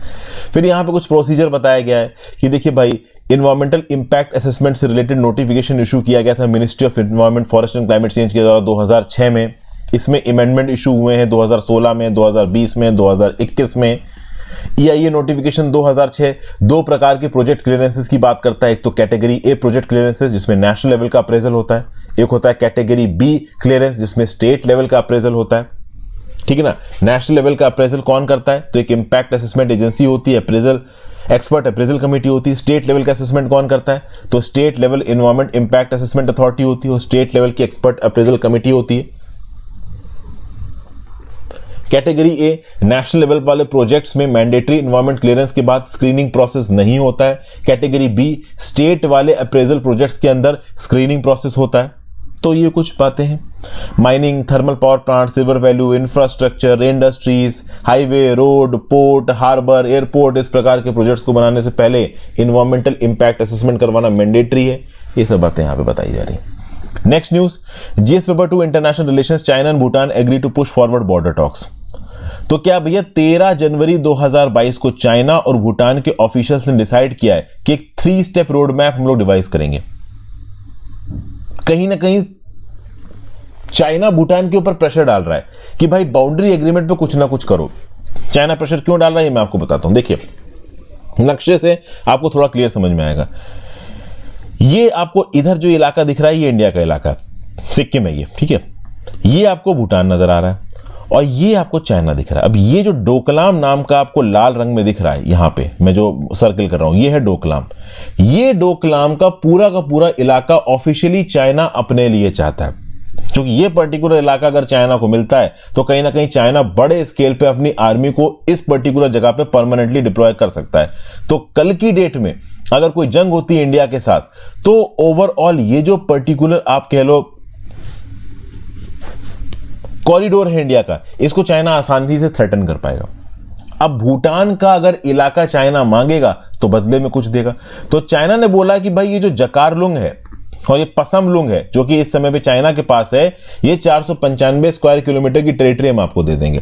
फिर यहां पे कुछ प्रोसीजर बताया गया है कि देखिए भाई, इन्वायरमेंटल इंपैक्ट असेसमेंट से रिलेटेड नोटिफिकेशन इशू किया गया था ministry of environment, forest and climate change के द्वारा 2006 में। इसमें अमेंडमेंट इशू हुए हैं 2016 में, 2020 में, 2021 में। EIA नोटिफिकेशन 2006 दो प्रकार के प्रोजेक्ट क्लियरेंसेस की बात करता है। एक तो कैटेगरी A प्रोजेक्ट क्लियरेंसेस जिसमें नेशनल लेवल का अप्रेजल होता है, एक होता है कैटेगरी B क्लियरेंस जिसमें स्टेट लेवल का अप्रेजल होता है। ठीक है ना। नेशनल लेवल का अप्रेजल कौन करता है? तो एक इंपैक्ट असेसमेंट एजेंसी होती है, अप्रेजल एक्सपर्ट अप्रेजल कमेटी होती है। स्टेट लेवल का असेसमेंट कौन करता है? तो state level environment impact assessment authority होती है और स्टेट लेवल की एक्सपर्ट अप्रेजल कमेटी होती है। कैटेगरी ए नेशनल लेवल वाले प्रोजेक्ट्स में मैंडेटरी एनवायरमेंट क्लियरेंस के बाद स्क्रीनिंग प्रोसेस नहीं होता है। कैटेगरी बी स्टेट वाले अप्रेजल प्रोजेक्ट्स के अंदर स्क्रीनिंग प्रोसेस होता है। तो ये कुछ बातें हैं। Mining, thermal power plant, silver value, infrastructure, industries, highway, road, port, harbour, airport, इस प्रकार के प्रोजेक्ट्स को बनाने से पहले इन्वायरमेंटल इंपैक्ट असेसमेंट करवाना मैंडेटरी है। ये सब बातें यहां पे बताई जा रही हैं। Next news, GS paper 2 international relations, China and Bhutan agree to push forward border talks. तो क्या भैया 13 जनवरी 2022 को चाइना और भूटान के ऑफिशियल्स ने डिसाइड किया है कि एक 3 स्टेप रोड मैप हम लोग डिवाइस करेंगे। कहीं ना कहीं चाइना भूटान के ऊपर प्रेशर डाल रहा है कि भाई बाउंड्री एग्रीमेंट पे कुछ ना कुछ करो। चाइना प्रेशर क्यों डाल रहा है मैं आपको बताता हूं। देखिए नक्शे से आपको थोड़ा क्लियर समझ में आएगा। ये आपको इधर जो इलाका दिख रहा है ये इंडिया का इलाका, सिक्किम है ये, ठीक है। ये आपको भूटान नजर आ रहा है और ये आपको चाइना दिख रहा है। अब ये जो डोकलाम नाम का आपको लाल रंग में दिख रहा है, यहां पे मैं जो सर्कल कर रहा हूं ये है डोकलाम। ये डोकलाम का पूरा इलाका ऑफिशियली चाइना अपने लिए चाहता है। क्योंकि ये पर्टिकुलर इलाका अगर चाइना को मिलता है तो कहीं ना कहीं चाइना बड़े स्केल पे अपनी आर्मी को इस पर्टिकुलर जगह पे परमानेंटली डिप्लॉय कर सकता है। तो कल की डेट में अगर कोई जंग होती है इंडिया के साथ तो ओवरऑल ये जो पर्टिकुलर आप कह लो कॉरिडोर है इंडिया का, इसको चाइना आसानी से थ्रेटन कर पाएगा। अब भूटान का अगर इलाका चाइना मांगेगा तो बदले में कुछ देगा। तो चाइना ने बोला कि भाई ये जो जकारलुंग है और ये पसमलुंग है जो कि इस समय पे चाइना के पास है, ये 495 स्क्वायर किलोमीटर की टेरिटरी हम आपको दे देंगे।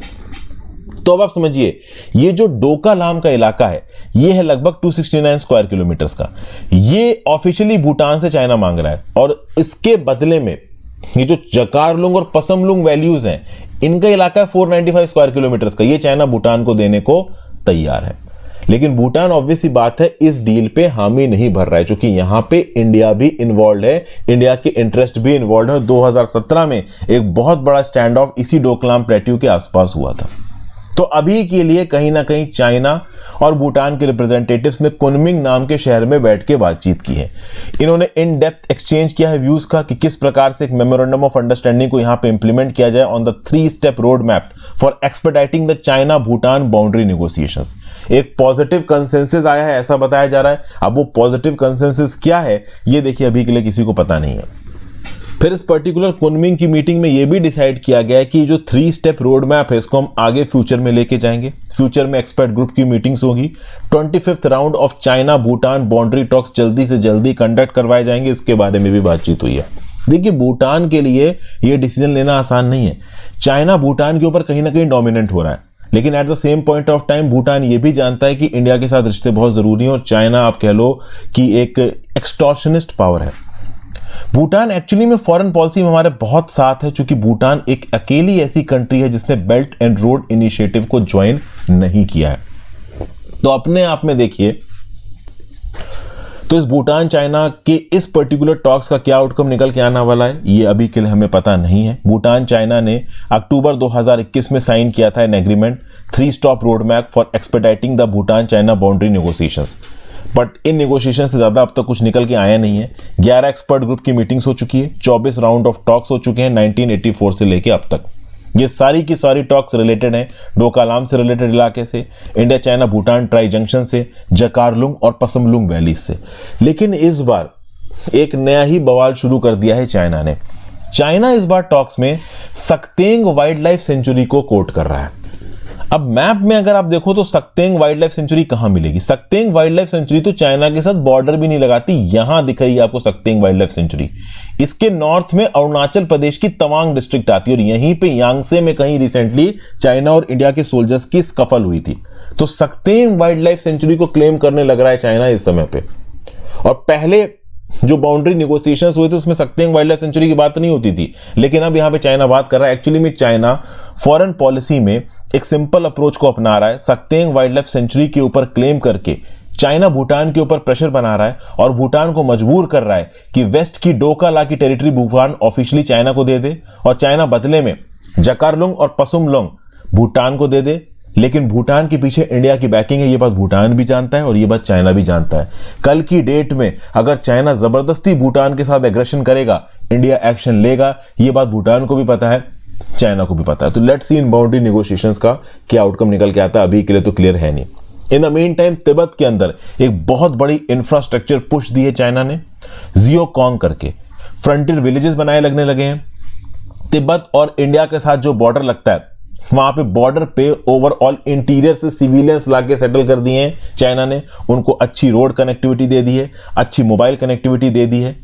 तो अब आप समझिए ये जो डोकलाम का इलाका है ये है लगभग 269 स्क्वायर किलोमीटर का। ये ऑफिशियली भूटान से चाइना मांग रहा है और इसके बदले में ये जो जकारलुंग और पसमलुंग वैल्यूज हैं इनका इलाका है 495 स्क्वायर किलोमीटर का। ये चाइना भूटान को देने को तैयार है। लेकिन भूटान ऑब्वियसली बात है इस डील पे हामी नहीं भर रहा है, क्योंकि यहां पे इंडिया भी इन्वॉल्व है, इंडिया के इंटरेस्ट भी इन्वॉल्व है। 2017 में एक बहुत बड़ा स्टैंड ऑफ इसी डोकलाम प्लेट्यू के आसपास हुआ था। तो अभी के लिए कहीं ना कहीं चाइना और भूटान के रिप्रेजेंटेटिव्स ने कुनमिंग नाम के शहर में बैठ के बातचीत की है। इन्होंने इन डेप्थ एक्सचेंज किया है व्यूज का कि किस प्रकार से एक मेमोरेंडम ऑफ अंडरस्टैंडिंग को यहां पे इंप्लीमेंट किया जाए on the 3 step road map for expediting the China Bhutan boundary negotiations. एक पॉजिटिव कंसेंसस आया है ऐसा बताया जा रहा है। अब वो पॉजिटिव कंसेंसस क्या है ये देखिए अभी के लिए किसी को पता नहीं है। फिर इस पर्टिकुलर कुनमिंग की मीटिंग में यह भी डिसाइड किया गया है कि जो 3 स्टेप रोड मैप है इसको हम आगे फ्यूचर में लेके जाएंगे। फ्यूचर में एक्सपर्ट ग्रुप की मीटिंग्स होगी। 25th round of China Bhutan boundary talks जल्दी से जल्दी कंडक्ट करवाए जाएंगे, इसके बारे में भी बातचीत हुई है। देखिए भूटान के लिए यह डिसीजन लेना आसान नहीं है। चाइना भूटान के ऊपर कहीं ना कहीं डोमिनेंट हो रहा है, लेकिन at the same point of time Bhutan ये भी जानता है कि इंडिया के साथ रिश्ते बहुत जरूरी हैं और चाइना आप कह लो कि एक एक्सटॉर्शनिस्ट पावर है। भूटान एक्चुअली में फॉरेन पॉलिसी में हमारे बहुत साथ है, चूंकि भूटान एक अकेली ऐसी कंट्री है जिसने बेल्ट एंड रोड इनिशिएटिव को ज्वाइन नहीं किया है। तो अपने आप में देखिए तो इस भूटान चाइना के इस पर्टिकुलर टॉक्स का क्या आउटकम निकल के आने वाला है ये अभी के लिए हमें पता नहीं है। भूटान चाइना ने अक्टूबर 2021 में साइन किया था an agreement 3 stop road map for expediting the Bhutan China boundary negotiations, but in negotiation से ज्यादा अब तक कुछ निकल के आया नहीं है। 11 एक्सपर्ट ग्रुप की मीटिंग्स हो चुकी है, 24 राउंड ऑफ टॉक्स हो चुके हैं 1984 से लेके अब तक। ये सारी की सारी टॉक्स रिलेटेड हैं डोकालाम से रिलेटेड इलाके से, India China Bhutan tri junction से, जकारलुंग और पसमलुंग वैली से। लेकिन इस बार एक नया ही बवाल शुरू कर दिया है चाइना ने। चाइना इस बार टॉक्स में सक्तेंग वाइल्ड लाइफ सेंचुरी को कोट कर रहा है। अब मैप में अगर आप देखो तो सक्तेंग वाइल्ड लाइफ सेंचुरी कहां मिलेगी? सक्तेंग वाइल्ड लाइफ सेंचुरी तो चाइना के साथ बॉर्डर भी नहीं लगाती। यहां दिख रही है आपको सक्तेंग वाइल्ड लाइफ सेंचुरी। इसके नॉर्थ में अरुणाचल प्रदेश की तवांग डिस्ट्रिक्ट आती है और यहीं पे यांगसे में कहीं रिसेंटली चाइना और इंडिया के सोल्जर्स की स्कफल हुई थी। तो सक्तेंग वाइल्ड लाइफ सेंचुरी को क्लेम करने लग रहा है चाइना इस समय पे। और पहले जो बाउंड्री नेगोशिएशंस हुए थे उसमें सक्तेंग वाइल्ड लाइफ सेंचुरी की बात नहीं होती थी, लेकिन अब यहां पे चाइना बात कर रहा है। एक्चुअली में चाइना फॉरेन पॉलिसी में एक सिंपल अप्रोच को अपना रहा है। सक्तेंग वाइल्ड लाइफ सेंचुरी के ऊपर क्लेम करके चाइना भूटान के ऊपर प्रेशर बना रहा है और भूटान को मजबूर कर रहा है कि वेस्ट की डोका-ला की टेरिटरी भूटान ऑफिशियली चाइना को दे दे और चाइना बदले में जकारलुंग और पसुमलुंग भूटान को दे दे। लेकिन भूटान के पीछे इंडिया की बैकिंग है, ये बात भूटान भी जानता है और ये बात चाइना भी जानता है। कल की डेट में अगर चाइना जबरदस्ती भूटान के साथ एग्रेशन करेगा, इंडिया एक्शन लेगा, ये बात भूटान को भी पता है, चाइना को भी पता है। तो let's see in boundary negotiations का क्या आउटकम निकल के आता है, अभी के लिए तो क्लियर है नहीं। In the mean time Tibet के अंदर एक बहुत बड़ी इंफ्रास्ट्रक्चर पुश दी है चाइना ने, जियोकॉन्ग करके फ्रंटियर विलेजेस बनाए लगने लगे हैं। तिब्बत और इंडिया के साथ जो बॉर्डर लगता है वहां पे बॉर्डर पे ओवरऑल इंटीरियर से सिविलियंस लाके सेटल कर दिए हैं चाइना ने। उनको अच्छी रोड कनेक्टिविटी दे दी है, अच्छी मोबाइल कनेक्टिविटी दे दी है।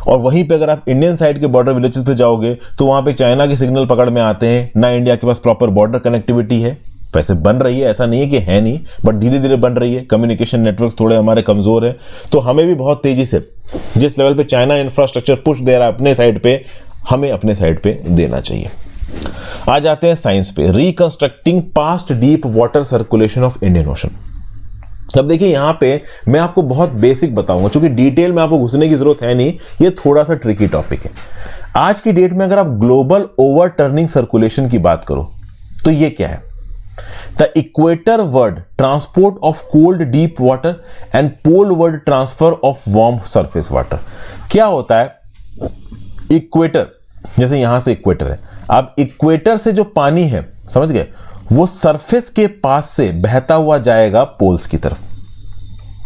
और वहीं पे अगर आप इंडियन साइड के बॉर्डर विलेजेस पे जाओगे तो वहां पे चाइना के सिग्नल पकड़ में आते हैं, ना इंडिया के पास प्रॉपर बॉर्डर कनेक्टिविटी है। वैसे बन रही है, ऐसा नहीं है कि है नहीं, बट धीरे धीरे बन रही है। कम्युनिकेशन नेटवर्क थोड़े हमारे कमजोर है, तो हमें भी बहुत तेजी से जिस लेवल पे चाइना इंफ्रास्ट्रक्चर पुश दे रहा है अपने साइड पे, हमें अपने साइड पे देना चाहिए। आ जाते हैं साइंस पे। Reconstructing past deep water circulation of Indian Ocean. अब देखिए यहां पे मैं आपको बहुत बेसिक बताऊंगा, क्योंकि डिटेल में आपको घुसने की जरूरत है नहीं, ये थोड़ा सा ट्रिकी टॉपिक है। आज की डेट में अगर आप ग्लोबल ओवरटर्निंग सर्कुलेशन की बात करो तो ये क्या है? The equatorward transport of cold deep water and poleward transfer of warm surface water. क्या होता है? इक्वेटर, जैसे यहां से इक्वेटर है, अब इक्वेटर से जो पानी है, समझ गए, वो सरफेस के पास से बहता हुआ जाएगा पोल्स की तरफ,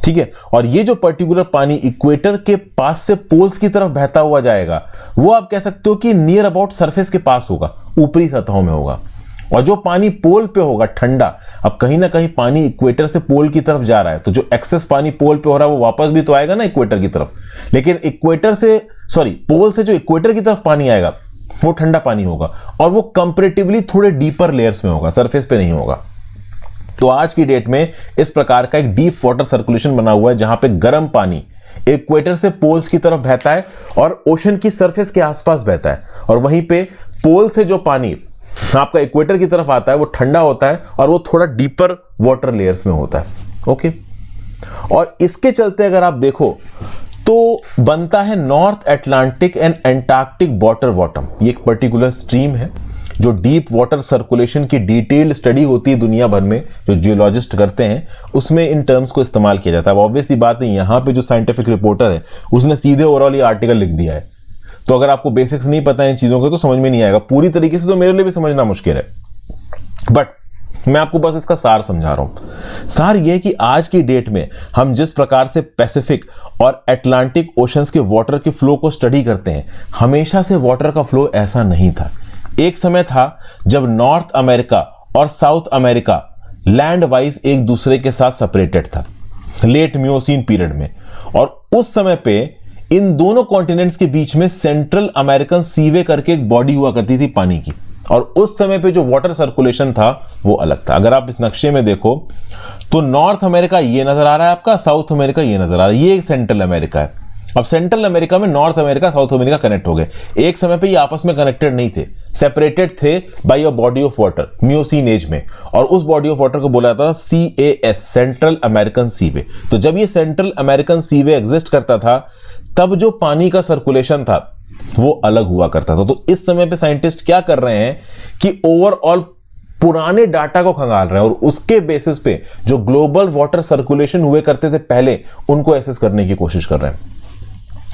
ठीक है। और ये जो पर्टिकुलर पानी इक्वेटर के पास से पोल्स की तरफ बहता हुआ जाएगा, वो आप कह सकते हो कि नियर अबाउट सरफेस के पास होगा, ऊपरी सतहों में होगा। और जो पानी पोल पे होगा ठंडा, अब कहीं ना कहीं पानी इक्वेटर से पोल की तरफ जा रहा है, तो जो एक्सेस पानी पोल पे हो रहा है वो वापस भी तो आएगा ना इक्वेटर की तरफ। लेकिन पोल से जो इक्वेटर की तरफ पानी आएगा वो ठंडा पानी होगा और वो कंपैरेटिवली थोड़े डीपर लेयर्स में होगा, सरफेस पे नहीं होगा। तो आज की डेट में इस प्रकार का एक डीप वाटर सर्कुलेशन बना हुआ है, जहां पे गर्म पानी इक्वेटर से पोल्स की तरफ बहता है और ओशन की सरफेस के आसपास बहता है, और वहीं पे पोल से जो पानी आपका इक्वेटर की तरफ आता है वो ठंडा होता है और वो थोड़ा डीपर वाटर लेयर्स में होता है। ओके, और इसके चलते अगर आप देखो तो बनता है north Atlantic and Antarctic water bottom. ये एक पर्टिकुलर स्ट्रीम है। जो डीप वाटर सर्कुलेशन की डिटेल्ड स्टडी होती है दुनिया भर में, जो जियोलॉजिस्ट करते हैं, उसमें इन टर्म्स को इस्तेमाल किया जाता है। अब ऑब्वियसली बात है, यहाँ पे जो साइंटिफिक रिपोर्टर है उसने सीधे ओवरऑल ये आर्टिकल लिख दिया है, तो अगर आपको बेसिक्स नहीं पता है इन चीज़ों के तो समझ में नहीं आएगा पूरी तरीके से, तो मेरे लिए भी समझना मुश्किल है। बट मैं आपको बस इसका सार समझा रहा हूं। सार यह कि आज की डेट में हम जिस प्रकार से पैसिफिक और अटलांटिक ओशंस के वाटर के फ्लो को स्टडी करते हैं, हमेशा से वाटर का फ्लो ऐसा नहीं था। एक समय था जब नॉर्थ अमेरिका और साउथ अमेरिका लैंड वाइज एक दूसरे के साथ सेपरेटेड था, लेट मियोसीन पीरियड में, और उस समय पे इन दोनों कॉन्टिनेंट्स के बीच में सेंट्रल अमेरिकन सीवे करके एक बॉडी हुआ करती थी पानी की, और उस समय पे जो वाटर सर्कुलेशन था वो अलग था। अगर आप इस नक्शे में देखो तो नॉर्थ अमेरिका ये नजर आ रहा है आपका, साउथ अमेरिका ये नजर आ रहा है, ये सेंट्रल अमेरिका है। अब सेंट्रल अमेरिका में north America south America connect हो गए। एक समय पे ये आपस में कनेक्टेड नहीं थे, सेपरेटेड थे by a body of water Miocene age में, और उस बॉडी ऑफ वाटर को बोला जाता था CAS, सेंट्रल अमेरिकन सीवे। तो जब ये सेंट्रल अमेरिकन सीवे एग्जिस्ट करता था तब जो पानी का सर्कुलेशन था वो अलग हुआ करता था। तो इस समय पे साइंटिस्ट क्या कर रहे हैं कि ओवरऑल पुराने डाटा को खंगाल रहे हैं और उसके बेसिस पे जो ग्लोबल वाटर सर्कुलेशन हुए करते थे पहले, उनको एसेस करने की कोशिश कर रहे हैं।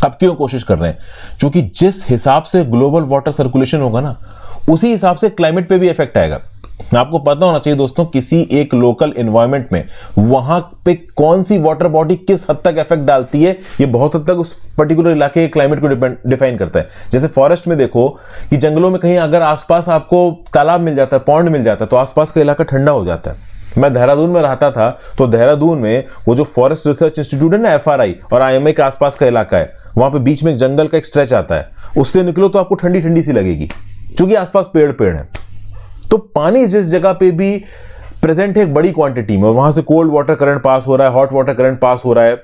अब क्यों कोशिश कर रहे हैं? क्योंकि जिस हिसाब से ग्लोबल वाटर सर्कुलेशन होगा ना, उसी हिसाब से क्लाइमेट पे भी इफेक्ट आएगा। आपको पता होना चाहिए दोस्तों, किसी एक लोकल एनवायरनमेंट में वहां पे कौन सी वाटर बॉडी किस हद तक इफेक्ट डालती है, ये बहुत हद तक उस पर्टिकुलर इलाके के क्लाइमेट को डिफाइन करता है। जैसे फॉरेस्ट में देखो कि जंगलों में कहीं अगर आसपास आपको तालाब मिल जाता है, पॉन्ड मिल जाता है, तो आसपास का इलाका ठंडा हो जाता है। मैं देहरादून में रहता था, तो देहरादून में वो जो फॉरेस्ट रिसर्च इंस्टीट्यूट है ना, FRI और IMA के आसपास का इलाका है, वहां पे बीच में एक जंगल का एक स्ट्रेच आता है, उससे निकलो तो आपको ठंडी ठंडी सी लगेगी, क्योंकि आसपास पेड़ पेड़ है। तो पानी जिस जगह पे भी प्रेजेंट है एक बड़ी क्वांटिटी में, वहां से कोल्ड वाटर करंट पास हो रहा है, हॉट वाटर करंट पास हो रहा है,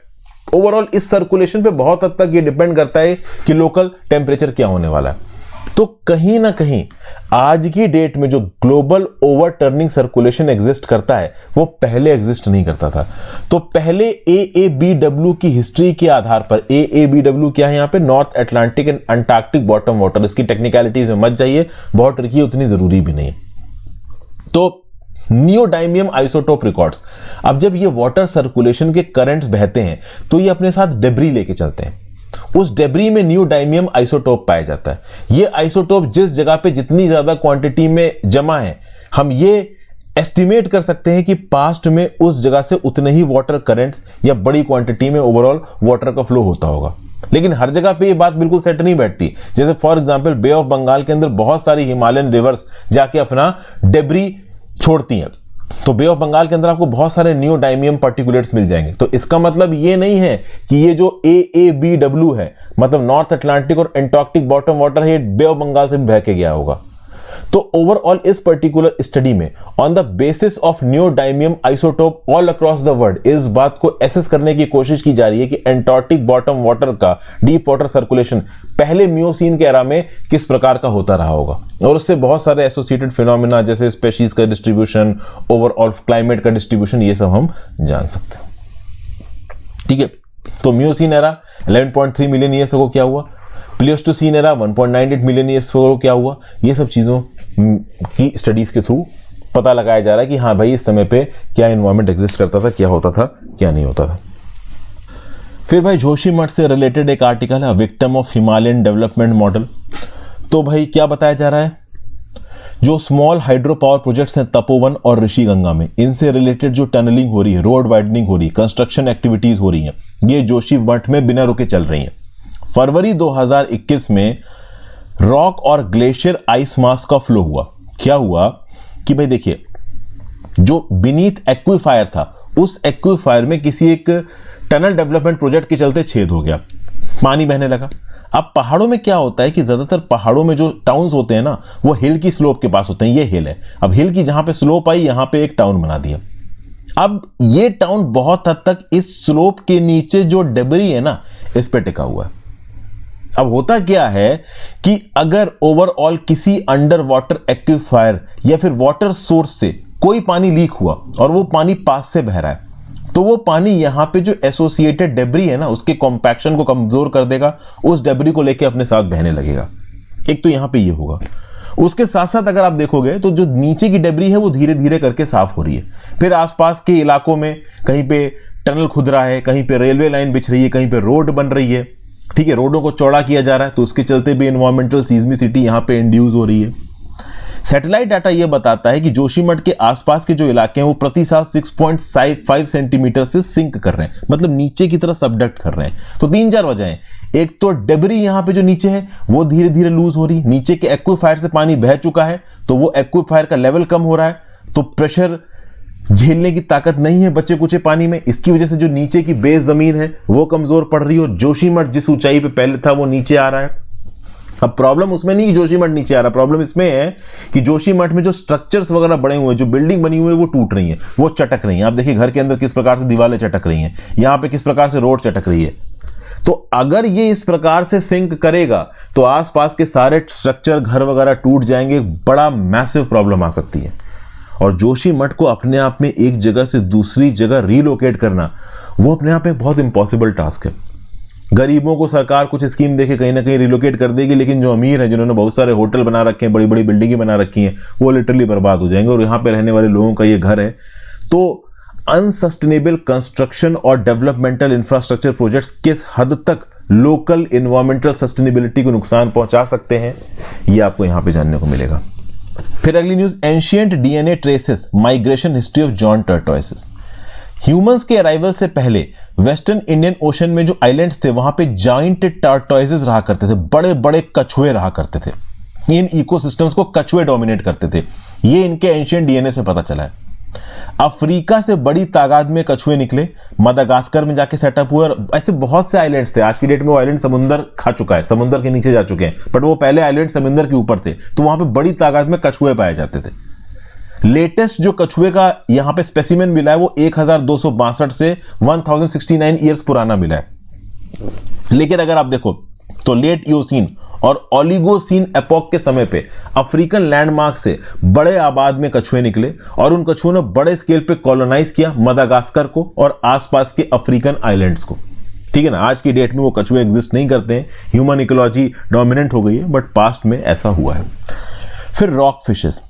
ओवरऑल इस सर्कुलेशन पे बहुत हद तक ये डिपेंड करता है कि लोकल टेम्परेचर क्या होने वाला है। तो कहीं ना कहीं आज की डेट में जो ग्लोबल ओवरटर्निंग सर्कुलेशन एग्जिस्ट करता है वो पहले एग्जिस्ट नहीं करता था। तो पहले AABW की हिस्ट्री के आधार पर, AABW क्या है यहाँ पे, north Atlantic and Antarctic bottom water, इसकी टेक्निकलिटीज में मत जाइए, बहुत ट्रिकी, उतनी जरूरी भी नहीं है। तो नियोडाइमियम आइसोटोप रिकॉर्ड्स, अब जब ये वाटर सर्कुलेशन के करंट्स बहते हैं तो ये अपने साथ डेब्री लेके चलते हैं, उस डेब्री में नियोडाइमियम आइसोटोप पाया जाता है। ये आइसोटोप जिस जगह पे जितनी ज्यादा क्वांटिटी में जमा है, हम ये एस्टिमेट कर सकते हैं कि पास्ट में उस जगह से उतने ही वाटर करंट्स या बड़ी क्वांटिटी में ओवरऑल वाटर का फ्लो होता होगा। लेकिन हर जगह पे ये बात बिल्कुल सेट नहीं बैठती। जैसे for example bay of Bengal के अंदर बहुत सारी हिमालयन रिवर्स जाके अपना डेब्री छोड़ती हैं, तो बे ऑफ बंगाल के अंदर आपको बहुत सारे नियोडाइमियम पार्टिकुलेट्स मिल जाएंगे। तो इसका मतलब ये नहीं है कि ये जो AABW है, मतलब नॉर्थ अटलांटिक और एंटार्कटिक बॉटम वाटर है, बे ऑफ बंगाल से भी बह के गया होगा। तो ओवरऑल इस पर्टिकुलर स्टडी में on the basis of neodymium isotope all across the world इस बात को एसेस करने की कोशिश की जा रही है कि एंटार्कटिक बॉटम वाटर का डीप वाटर सर्कुलेशन पहले मियोसीन के एरा में किस प्रकार का होता रहा होगा, और उससे बहुत सारे एसोसिएटेड फिनोमिना जैसे स्पेशीज का डिस्ट्रीब्यूशन, ओवरऑल क्लाइमेट का डिस्ट्रीब्यूशन, ये सब हम जान सकते हैं। ठीक है, तो Miocene era 11.3 million years ago क्या हुआ, प्लियोस्टोसीन एरा 1.98 मिलियन ईयर्स अगो क्या हुआ, ये सब चीजों की स्टडीज के थ्रू पता लगाया जा रहा है कि हाँ भाई इस समय पे क्या एनवायरनमेंट एग्जिस्ट करता था, क्या होता था, क्या नहीं होता था। फिर भाई जोशीमठ से रिलेटेड एक आर्टिकल है, victim of Himalayan development model. तो भाई क्या बताया जा रहा है, जो स्मॉल हाइड्रो पावर प्रोजेक्ट्स हैं तपोवन और ऋषिगंगा में, इनसे रिलेटेड जो टनलिंग हो रही है, रोड वाइडनिंग हो रही है, कंस्ट्रक्शन एक्टिविटीज हो रही हैं, ये जोशीमठ में बिना रुके चल रही हैं। फरवरी 2021 में रॉक और ग्लेशियर आइस मास का फ्लो हुआ। क्या हुआ कि भाई देखिए, जो बीनीथ एक्वीफायर था, उस एक्वीफायर में किसी एक टनल डेवलपमेंट प्रोजेक्ट के चलते छेद हो गया, पानी बहने लगा। अब पहाड़ों में क्या होता है कि ज्यादातर पहाड़ों में जो टाउन्स होते हैं ना, वो हिल की स्लोप के पास होते हैं। ये हिल है, अब हिल की जहां पे स्लोप आई, यहां पे एक टाउन बना दिया। अब ये टाउन बहुत हद तक इस स्लोप के नीचे जो डेब्री है ना, इस पे टिका हुआ है। अब होता क्या है कि अगर ओवरऑल किसी अंडर वाटर एक्वीफायर या फिर वाटर सोर्स से कोई पानी लीक हुआ और वो पानी पास से बह रहा है, तो वो पानी यहां पे जो एसोसिएटेड डेब्री है ना, उसके कॉम्पैक्शन को कमजोर कर देगा, उस डेब्री को लेके अपने साथ बहने लगेगा। एक तो यहां पे ये होगा। उसके साथ साथ अगर आप देखोगे तो जो नीचे की डेब्री है वो धीरे धीरे करके साफ हो रही है। फिर आसपास के इलाकों में कहीं पे टनल खुद रहा है, कहीं पे रेलवे लाइन बिछ रही है, कहीं पे रोड बन रही है, ठीक है, रोडों को चौड़ा किया जा रहा है, तो उसके चलते भी एनवायरमेंटल सीज्मिसिटी यहां पे इंड्यूस हो रही है। सैटेलाइट डाटा यह बताता है कि जोशीमठ के आसपास के जो इलाके हैं वो प्रति साल 6.5 सेंटीमीटर से सिंक कर रहे हैं, मतलब नीचे की तरफ सबडक्ट कर रहे हैं। तो 3-4 वजह हैं। एक तो डेब्री यहां पे जो नीचे है वो धीरे धीरे लूज हो रही है, नीचे के एक्वीफायर से पानी बह चुका है तो वो एक्वीफायर का लेवल कम हो रहा है, तो प्रेशर झेलने की ताकत नहीं है बचे कुचे पानी में। इसकी वजह से जो नीचे की बेस जमीन है वो कमजोर पड़ रही है और जोशीमठ जिस ऊंचाई पे पहले था वो नीचे आ रहा है। अब प्रॉब्लम उसमें नहीं कि जोशीमठ नीचे आ रहा, प्रॉब्लम इसमें है कि जोशीमठ में जो स्ट्रक्चर्स वगैरह बने हुए हैं, जो बिल्डिंग बनी हुई है वो टूट रही है, वो चटक रही है। आप देखिए घर के अंदर किस प्रकार से दीवारें चटक रही हैं, यहां पे किस प्रकार से रोड चटक रही है। तो अगर ये इस प्रकार से सिंक करेगा तो आसपास के सारे स्ट्रक्चर घर वगैरह टूट जाएंगे, बड़ा मैसिव प्रॉब्लम आ सकती है। और जोशीमठ को अपने आप में एक जगह से दूसरी जगह रीलोकेट करना वो अपने आप में बहुत इंपॉसिबल टास्क है। गरीबों को सरकार कुछ स्कीम देके कहीं ना कहीं रिलोकेट कर देगी, लेकिन जो अमीर है, जिन्होंने बहुत सारे होटल बना रखे हैं, बड़ी बड़ी बिल्डिंगें बना रखी हैं, वो लिटरली बर्बाद हो जाएंगे और यहाँ पे रहने वाले लोगों का ये घर है। तो अनसस्टेनेबल कंस्ट्रक्शन और डेवलपमेंटल इंफ्रास्ट्रक्चर प्रोजेक्ट्स किस हद तक लोकल एनवायरमेंटल सस्टेनेबिलिटी को नुकसान पहुंचा सकते हैं, ये आपको यहां पे जानने को मिलेगा। फिर अगली news, ancient DNA traces migration history of giant tortoises. Humans के अराइवल से पहले वेस्टर्न इंडियन ओशन में जो आइलैंड्स थे वहां पे जाइंट टर्टोइसेस रहा करते थे, बड़े बड़े कछुए रहा करते थे। इन इकोसिस्टम्स को कछुए डोमिनेट करते थे, ये इनके एंशिएंट डीएनए से पता चला है। अफ्रीका से बड़ी तादाद में कछुए निकले, मदागास्कर में जाके सेटअप हुए और ऐसे बहुत से आइलैंड्स थे। आज की डेट में वो आइलैंड समुद्र खा चुका है, समुद्र के नीचे जा चुके हैं, बट वो पहले आइलैंड समुद्र के ऊपर थे, तो वहां पे बड़ी तादाद में कछुए पाए जाते थे। लेटेस्ट जो कछुए का यहां पे स्पेसिमेन मिला है वो 1262 से 1069 ईयर्स पुराना मिला है। लेकिन अगर आप देखो तो लेट ईओसीन और ओलिगोसीन एपोक के समय पे अफ्रीकन लैंडमार्क से बड़े आबाद में कछुए निकले और उन कछुओं ने बड़े स्केल पे कॉलोनाइज किया मदागास्कर को और आसपास के अफ्रीकन आइलैंड्स को। ठीक है ना, आज की डेट में वो कछुए एग्जिस्ट नहीं करते हैं, ह्यूमन इकोलॉजी डोमिनेंट हो गई है, बट पास्ट में ऐसा हुआ है। फिर रॉक फिशेस।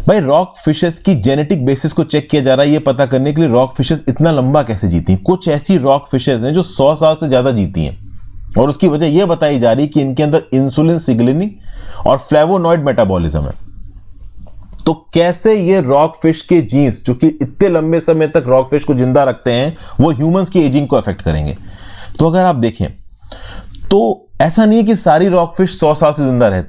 भाई रॉक फिशेस की जेनेटिक बेसिस को चेक किया जा रहा है ये पता करने के लिए रॉक फिशेस इतना लंबा कैसे जीती। कुछ ऐसी रॉक फिशेस हैं जो 100 साल से ज्यादा जीती हैं और उसकी वजह यह बताई जा रही कि इनके अंदर इंसुलिन सिग्नलिंग और फ्लेवोनॉइड मेटाबॉलिज्म है। तो कैसे ये रॉक फिश के जीन्स जो कि इतने लंबे समय तक रॉक फिश को जिंदा रखते हैं वो ह्यूमंस की एजिंग को अफेक्ट करेंगे। तो अगर आप देखें तो ऐसा नहीं है कि सारी रॉक फिश 100 साल से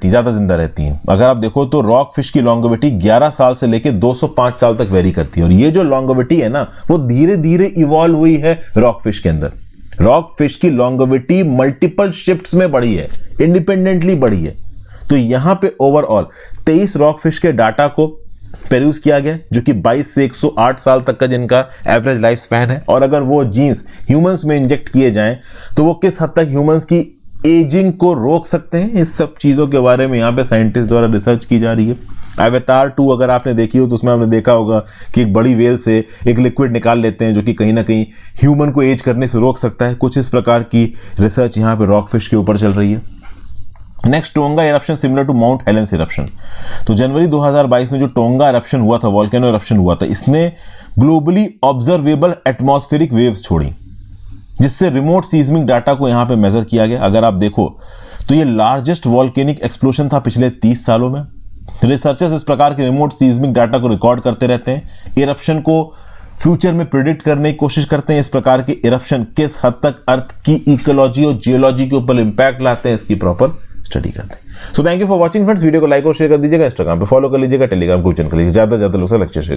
ज्यादा जिंदा रहती हैं। अगर आप देखो तो रॉक फिश की लॉन्गेविटी 11 साल से लेकर 205 साल तक वेरी करती है और ये जो लॉन्गेविटी है ना वो धीरे धीरे इवॉल्व हुई है रॉक फिश के अंदर। रॉक फिश की लॉन्गेविटी मल्टीपल शिफ्ट्स में बढ़ी है, इंडिपेंडेंटली बढ़ी है। तो यहां पे ओवरऑल 23 रॉक फिश के डाटा को पेरूज किया गया जो कि 22 से 108 साल तक का जिनका एवरेज लाइफ स्पैन है। और अगर वो जीन्स ह्यूमंस में इंजेक्ट किए जाएं तो वो किस हद तक ह्यूमंस की एजिंग को रोक सकते हैं, इस सब चीजों के बारे में यहां पे साइंटिस्ट द्वारा रिसर्च की जा रही है। अवतार 2 अगर आपने देखी हो तो उसमें आपने देखा होगा कि एक बड़ी वेल से एक लिक्विड निकाल लेते हैं जो कि कहीं ना कहीं ह्यूमन को एज करने से रोक सकता है। कुछ इस प्रकार की रिसर्च यहां पे रॉक फिश के ऊपर चल रही है। Next, Tonga eruption similar to Mount Helens eruption. तो जनवरी 2022 में जो टोंगा इरप्शन हुआ था, वोल्केनो इरप्शन हुआ था, इसने ग्लोबली ऑब्जर्वेबल एटमॉस्फेरिक वेव्स छोड़ी जिससे रिमोट सीज्मिक डाटा को यहां पे मेजर किया गया। अगर आप देखो तो ये लार्जेस्ट वोल्केनिक एक्सप्लोजन था पिछले 30 सालों में। रिसर्चर्स इस प्रकार के रिमोट सीज्मिक डाटा को रिकॉर्ड करते रहते हैं, इरप्शन को फ्यूचर में प्रिडिक्ट करने की कोशिश करते हैं, इस प्रकार के इरप्शन किस हद तक अर्थ की इकोलॉजी और जियोलॉजी के ऊपर इंपैक्ट लाते हैं इसकी प्रॉपर स्टडी करते हैं। So thank you for watching friends. Video को लाइक और शेयर कर दीजिएगा, इंस्टाग्राम पे फॉलो कर लीजिएगा, टेलीग्राम ग्रुप ज्वाइन कर लीजिएगा, ज्यादा से ज्यादा लोग से लेक्चर शेयर